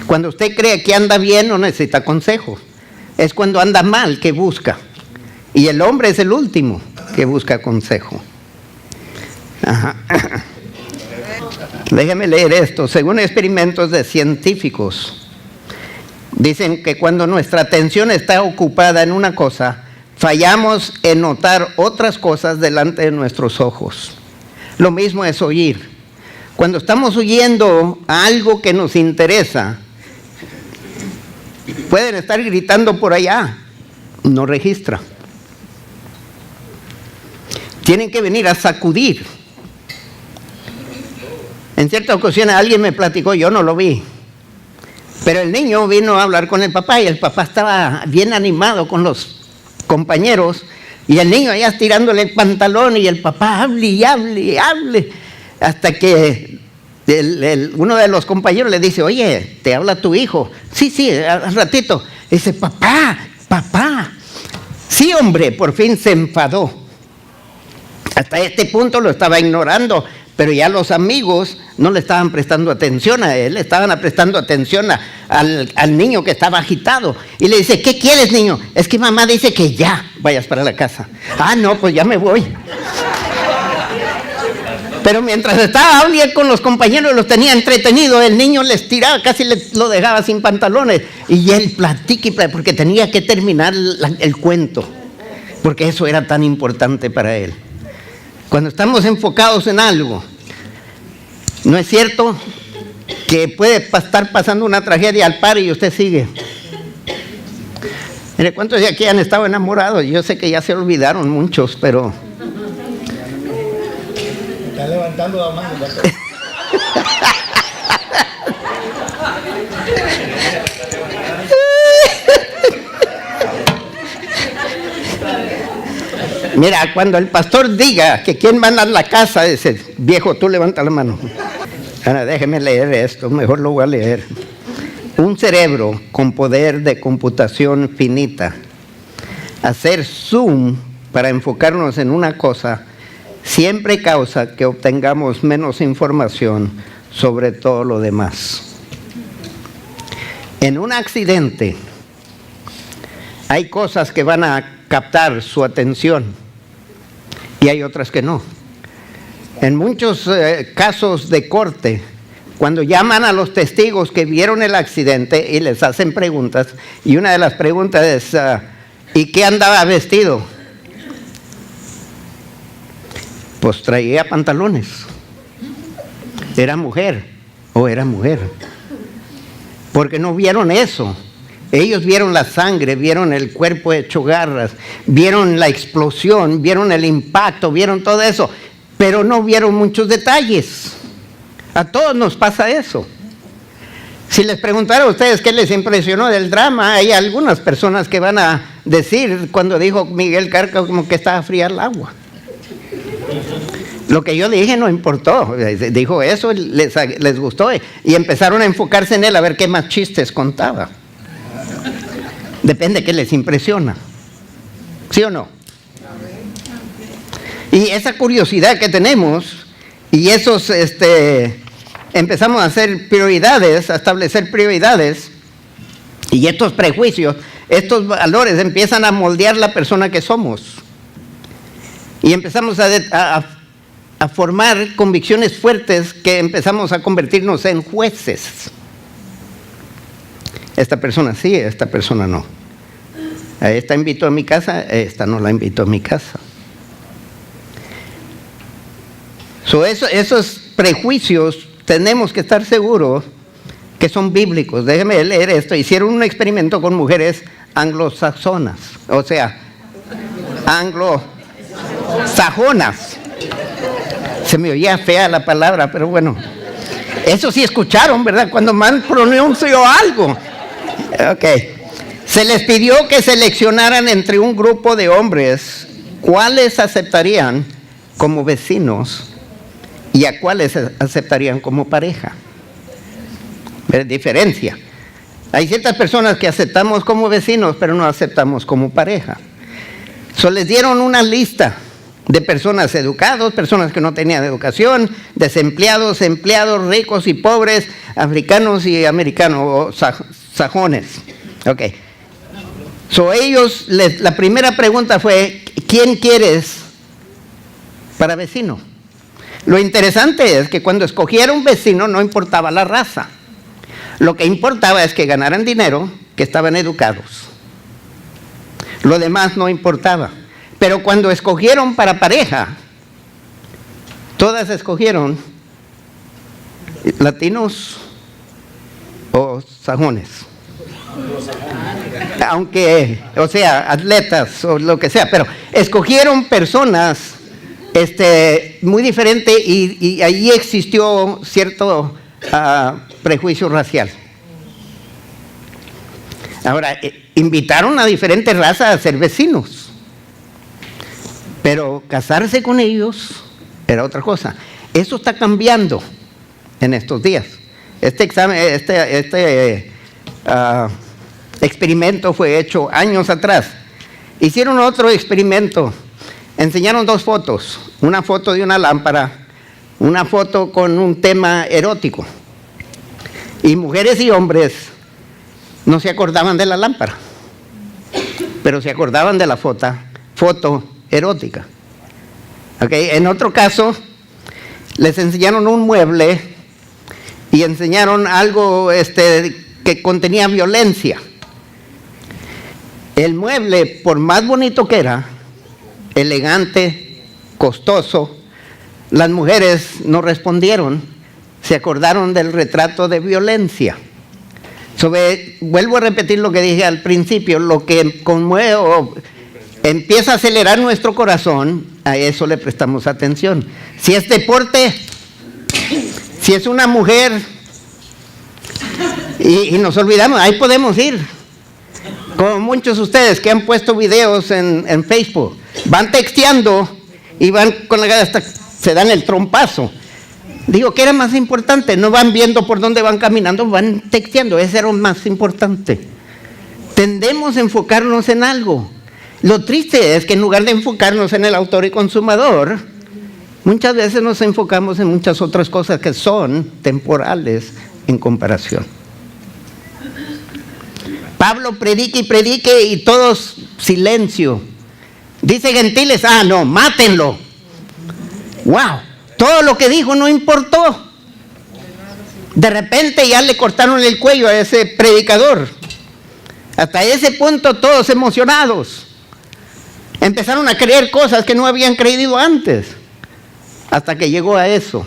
Cuando usted cree que anda bien, no necesita consejo. Es cuando anda mal que busca. Y el hombre es el último que busca consejo. Ajá. Déjeme leer esto. Según experimentos de científicos, dicen que cuando nuestra atención está ocupada en una cosa, fallamos en notar otras cosas delante de nuestros ojos. Lo mismo es oír. Cuando estamos oyendo a algo que nos interesa, pueden estar gritando por allá, no registra. Tienen que venir a sacudir. En cierta ocasión alguien me platicó, yo no lo vi, pero el niño vino a hablar con el papá y el papá estaba bien animado con los compañeros y el niño allá estirándole el pantalón y el papá hable y hable y hable hasta que uno de los compañeros le dice, oye, ¿te habla tu hijo? Sí, al ratito. Dice, papá. Sí, hombre, por fin se enfadó. Hasta este punto lo estaba ignorando, pero ya los amigos no le estaban prestando atención a él, le estaban prestando atención al niño que estaba agitado. Y le dice, ¿qué quieres, niño? Es que mamá dice que ya vayas para la casa. Ah, no, pues ya me voy. Pero mientras estaba bien con los compañeros, los tenía entretenidos, el niño les tiraba, casi lo dejaba sin pantalones. Y él platica, porque tenía que terminar el cuento, porque eso era tan importante para él. Cuando estamos enfocados en algo, ¿no es cierto que puede estar pasando una tragedia al par y usted sigue? Mire, ¿cuántos de aquí han estado enamorados? Yo sé que ya se olvidaron muchos, pero... Está levantando la mano. Mira, cuando el pastor diga que quién manda en la casa, dice, viejo, tú levanta la mano. Ahora déjeme leer esto, mejor lo voy a leer. Un cerebro con poder de computación finita. Hacer zoom para enfocarnos en una cosa siempre causa que obtengamos menos información sobre todo lo demás. En un accidente hay cosas que van a captar su atención y hay otras que no. En muchos casos de corte, cuando llaman a los testigos que vieron el accidente y les hacen preguntas, y una de las preguntas es, ¿y qué andaba vestido? Pues traía pantalones. ¿Era mujer o era mujer? Porque no vieron eso. Ellos vieron la sangre, vieron el cuerpo hecho garras, vieron la explosión, vieron el impacto, vieron todo eso, pero no vieron muchos detalles. A todos nos pasa eso. Si les preguntara a ustedes qué les impresionó del drama, hay algunas personas que van a decir, cuando dijo Miguel Carca, como que estaba fría el agua. Lo que yo dije no importó, dijo eso, les gustó y empezaron a enfocarse en él a ver qué más chistes contaba. Depende qué les impresiona, ¿sí o no? Y esa curiosidad que tenemos y esos, empezamos a hacer prioridades, a establecer prioridades, y estos prejuicios, estos valores empiezan a moldear la persona que somos. Y empezamos a formar convicciones fuertes que empezamos a convertirnos en jueces. Esta persona sí, esta persona no. A esta invito a mi casa, a esta no la invito a mi casa. Esos prejuicios tenemos que estar seguros que son bíblicos. Déjeme leer esto. Hicieron un experimento con mujeres anglosajonas, o sea, anglosajonas. Se me oía fea la palabra, pero bueno. Eso sí escucharon, ¿verdad? Cuando mal pronunció algo. Ok. Se les pidió que seleccionaran entre un grupo de hombres cuáles aceptarían como vecinos y a cuáles aceptarían como pareja. Diferencia. Hay ciertas personas que aceptamos como vecinos, pero no aceptamos como pareja. Les dieron una lista de personas educadas, personas que no tenían educación, desempleados, empleados, ricos y pobres, africanos y americanos, o sajones. Ok. La primera pregunta fue, ¿quién quieres para vecino? Lo interesante es que cuando escogieron vecino no importaba la raza. Lo que importaba es que ganaran dinero, que estaban educados. Lo demás no importaba. Pero cuando escogieron para pareja, todas escogieron latinos o sajones. Aunque, o sea, atletas o lo que sea, pero escogieron personas muy diferentes y ahí existió cierto prejuicio racial. Ahora, invitaron a diferentes razas a ser vecinos. Pero casarse con ellos era otra cosa. Eso está cambiando en estos días. Este experimento fue hecho años atrás. Hicieron otro experimento enseñaron 2 fotos, una foto de una lámpara, una foto con un tema erótico. Y mujeres y hombres no se acordaban de la lámpara, pero se acordaban de la foto erótica. ¿Okay? En otro caso, les enseñaron un mueble y enseñaron algo que contenía violencia. El mueble, por más bonito que era, elegante, costoso, las mujeres no respondieron, se acordaron del retrato de violencia. Vuelvo a repetir lo que dije al principio, lo que conmueve o empieza a acelerar nuestro corazón, a eso le prestamos atención. Si es deporte, si es una mujer, y nos olvidamos, ahí podemos ir. Como muchos de ustedes que han puesto videos en Facebook, van texteando y van con hasta se dan el trompazo. Digo, ¿qué era más importante? No van viendo por dónde van caminando, van texteando, eso era lo más importante. Tendemos a enfocarnos en algo. Lo triste es que en lugar de enfocarnos en el autor y consumador, muchas veces nos enfocamos en muchas otras cosas que son temporales en comparación. Pablo predique y predique y todos silencio. Dice gentiles, no, mátenlo. ¡Wow! Todo lo que dijo no importó. De repente ya le cortaron el cuello a ese predicador. Hasta ese punto todos emocionados. Empezaron a creer cosas que no habían creído antes. Hasta que llegó a eso.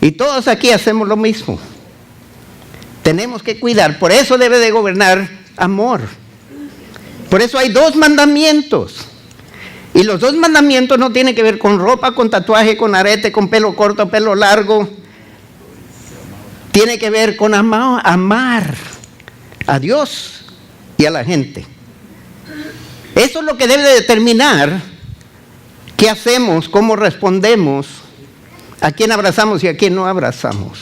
Y todos aquí hacemos lo mismo. Tenemos que cuidar. Por eso debe de gobernar amor. Por eso hay 2 mandamientos. Y los 2 mandamientos no tienen que ver con ropa, con tatuaje, con arete, con pelo corto, pelo largo. Tiene que ver con amar a Dios y a la gente. Eso es lo que debe determinar qué hacemos, cómo respondemos, a quién abrazamos y a quién no abrazamos.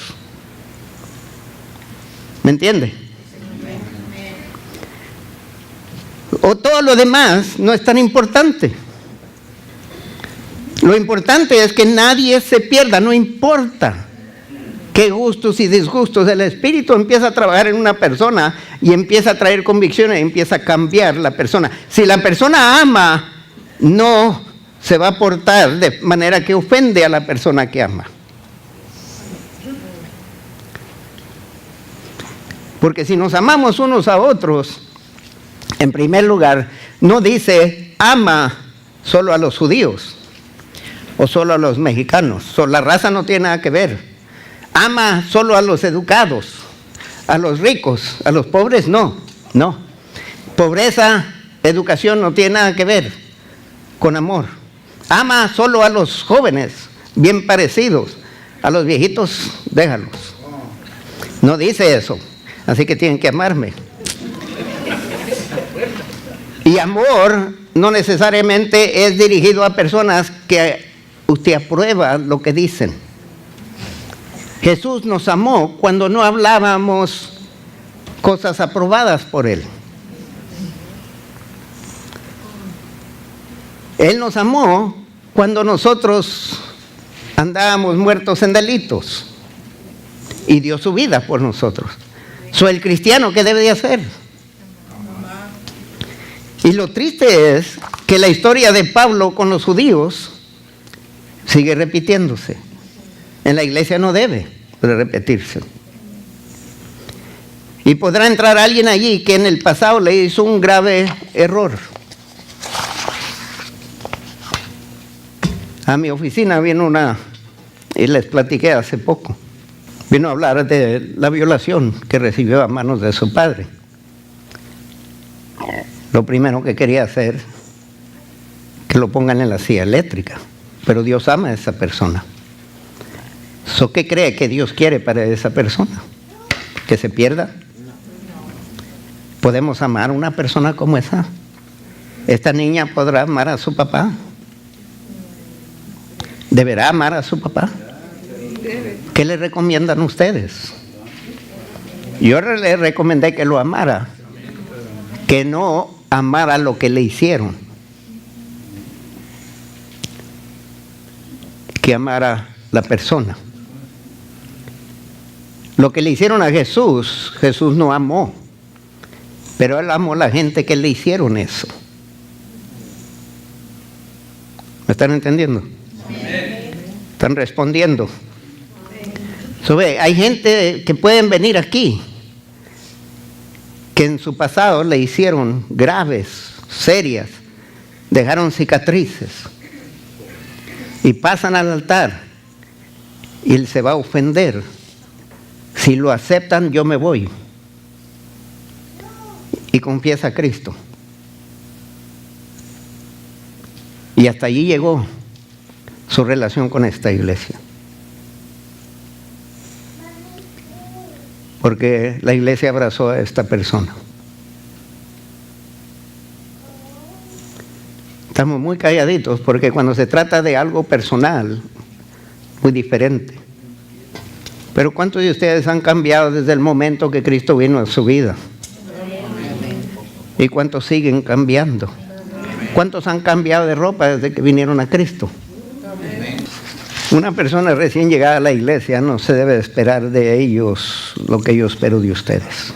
¿Me entiende? O todo lo demás no es tan importante. Lo importante es que nadie se pierda, no importa qué gustos y disgustos. El Espíritu empieza a trabajar en una persona y empieza a traer convicciones y empieza a cambiar la persona. Si la persona ama, no se va a portar de manera que ofende a la persona que ama. Porque si nos amamos unos a otros, en primer lugar, no dice ama solo a los judíos o solo a los mexicanos. La raza no tiene nada que ver. Ama solo a los educados, a los ricos, a los pobres no. Pobreza, educación no tiene nada que ver con amor. Ama solo a los jóvenes, bien parecidos. A los viejitos, déjalos. No dice eso. Así que tienen que amarme. Y amor no necesariamente es dirigido a personas que usted aprueba lo que dicen. Jesús nos amó cuando no hablábamos cosas aprobadas por Él. Él nos amó cuando nosotros andábamos muertos en delitos y dio su vida por nosotros. El cristiano, ¿qué debe de hacer? Y lo triste es que la historia de Pablo con los judíos sigue repitiéndose. En la iglesia no debe de repetirse. Y podrá entrar alguien allí que en el pasado le hizo un grave error. A mi oficina vino una, y les platiqué hace poco, vino a hablar de la violación que recibió a manos de su padre. Lo primero que quería hacer, que lo pongan en la silla eléctrica, pero Dios ama a esa persona. ¿Qué cree que Dios quiere para esa persona? ¿Que se pierda? ¿Podemos amar a una persona como esa? ¿Esta niña podrá amar a su papá? ¿Deberá amar a su papá? ¿Qué le recomiendan ustedes? Yo le recomendé que lo amara, que no amara lo que le hicieron. que amar a la persona. Lo que le hicieron a Jesús, Jesús no amó, pero Él amó a la gente que le hicieron eso. ¿Me están entendiendo? ¿Están respondiendo? Hay gente que pueden venir aquí que en su pasado le hicieron graves, serias, dejaron cicatrices y pasan al altar y Él se va a ofender. Si lo aceptan, yo me voy. Y confiesa a Cristo. Y hasta allí llegó su relación con esta iglesia. Porque la iglesia abrazó a esta persona. Estamos muy calladitos porque cuando se trata de algo personal, muy diferente. Pero ¿cuántos de ustedes han cambiado desde el momento que Cristo vino a su vida? ¿Y cuántos siguen cambiando? ¿Cuántos han cambiado de ropa desde que vinieron a Cristo? Una persona recién llegada a la iglesia no se debe esperar de ellos lo que yo espero de ustedes.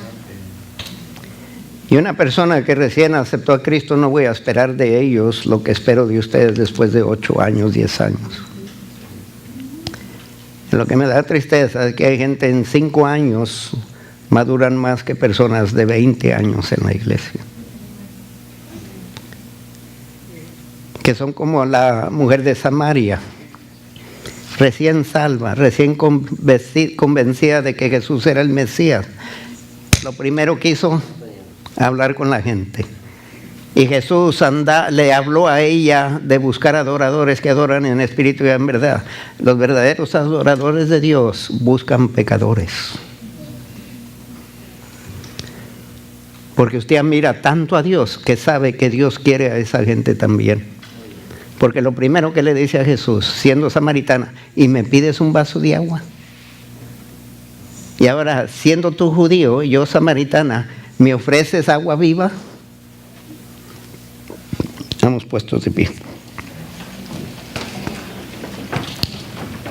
Y una persona que recién aceptó a Cristo no voy a esperar de ellos lo que espero de ustedes después de 8 años, 10 años. Lo que me da tristeza es que hay gente en 5 años maduran más que personas de 20 años en la iglesia. Que son como la mujer de Samaria, recién salva, recién convencida de que Jesús era el Mesías. Lo primero que hizo, hablar con la gente. Y Jesús le habló a ella de buscar adoradores que adoran en espíritu y en verdad. Los verdaderos adoradores de Dios buscan pecadores. Porque usted admira tanto a Dios que sabe que Dios quiere a esa gente también. Porque lo primero que le dice a Jesús, siendo samaritana, ¿y me pides un vaso de agua? Y ahora, siendo tú judío y yo samaritana, ¿me ofreces agua viva? Estamos puestos de pie.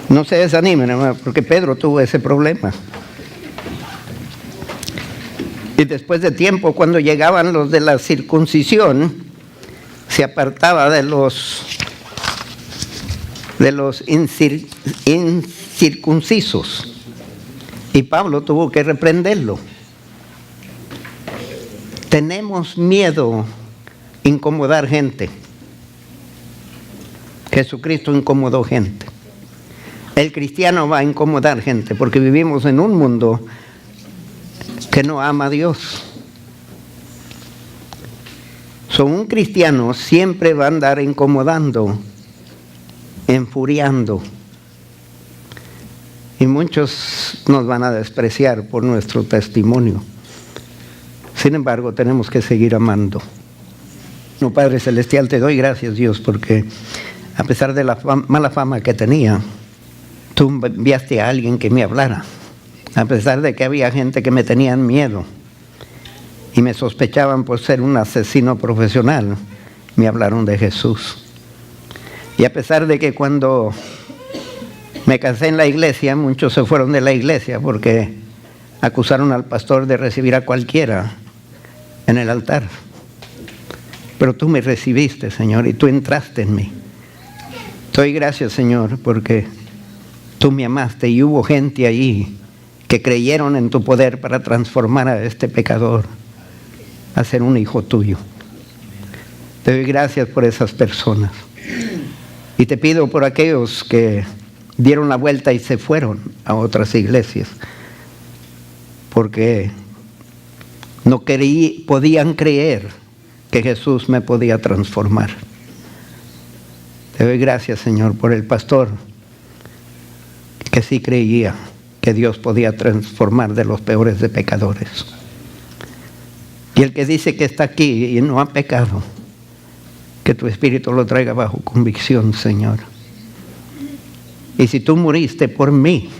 No se desanimen, hermano, porque Pedro tuvo ese problema. Y después de tiempo, cuando llegaban los de la circuncisión, se apartaba de los incircuncisos. Y Pablo tuvo que reprenderlo. Tenemos miedo a incomodar gente. Jesucristo incomodó gente. El cristiano va a incomodar gente porque vivimos en un mundo que no ama a Dios. Un cristiano siempre va a andar incomodando, enfuriando. Y muchos nos van a despreciar por nuestro testimonio. Sin embargo, tenemos que seguir amando. No, Padre Celestial, te doy gracias, Dios, porque a pesar de la mala fama que tenía, tú enviaste a alguien que me hablara. A pesar de que había gente que me tenían miedo y me sospechaban por ser un asesino profesional, me hablaron de Jesús. Y a pesar de que cuando me casé en la iglesia, muchos se fueron de la iglesia porque acusaron al pastor de recibir a cualquiera en el altar. Pero tú me recibiste, Señor, y tú entraste en mí. Te doy gracias, Señor, porque tú me amaste y hubo gente allí que creyeron en tu poder para transformar a este pecador a ser un hijo tuyo. Te doy gracias por esas personas. Y te pido por aquellos que dieron la vuelta y se fueron a otras iglesias, porque no podían creer que Jesús me podía transformar. Te doy gracias, Señor, por el pastor que sí creía que Dios podía transformar de los peores de pecadores. Y el que dice que está aquí y no ha pecado, que tu Espíritu lo traiga bajo convicción, Señor. Y si tú moriste por mí,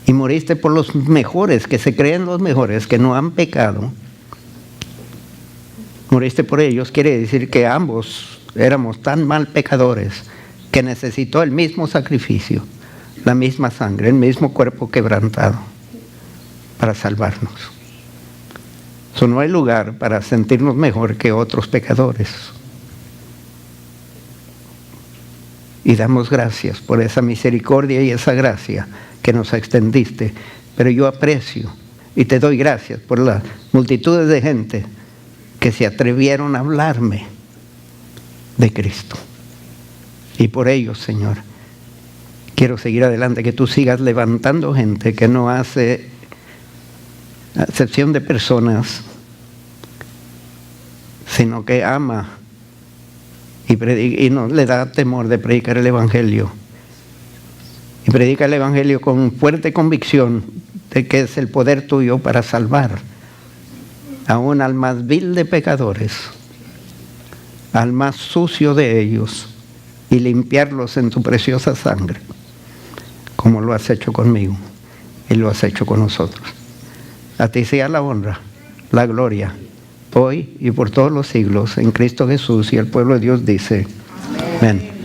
y moriste por los mejores, que se creen los mejores, que no han pecado, moriste por ellos, quiere decir que ambos éramos tan mal pecadores que necesitó el mismo sacrificio, la misma sangre, el mismo cuerpo quebrantado para salvarnos. So, no hay lugar para sentirnos mejor que otros pecadores. Y damos gracias por esa misericordia y esa gracia que nos extendiste. Pero yo aprecio y te doy gracias por las multitudes de gente que se atrevieron a hablarme de Cristo. Y por ello, Señor, quiero seguir adelante, que tú sigas levantando gente que no hace acepción de personas, sino que ama y no le da temor de predicar el Evangelio. Y predica el Evangelio con fuerte convicción de que es el poder tuyo para salvar aún al más vil de pecadores, al más sucio de ellos, y limpiarlos en tu preciosa sangre, como lo has hecho conmigo y lo has hecho con nosotros. A ti sea la honra, la gloria, hoy y por todos los siglos, en Cristo Jesús. Y el pueblo de Dios dice, amén.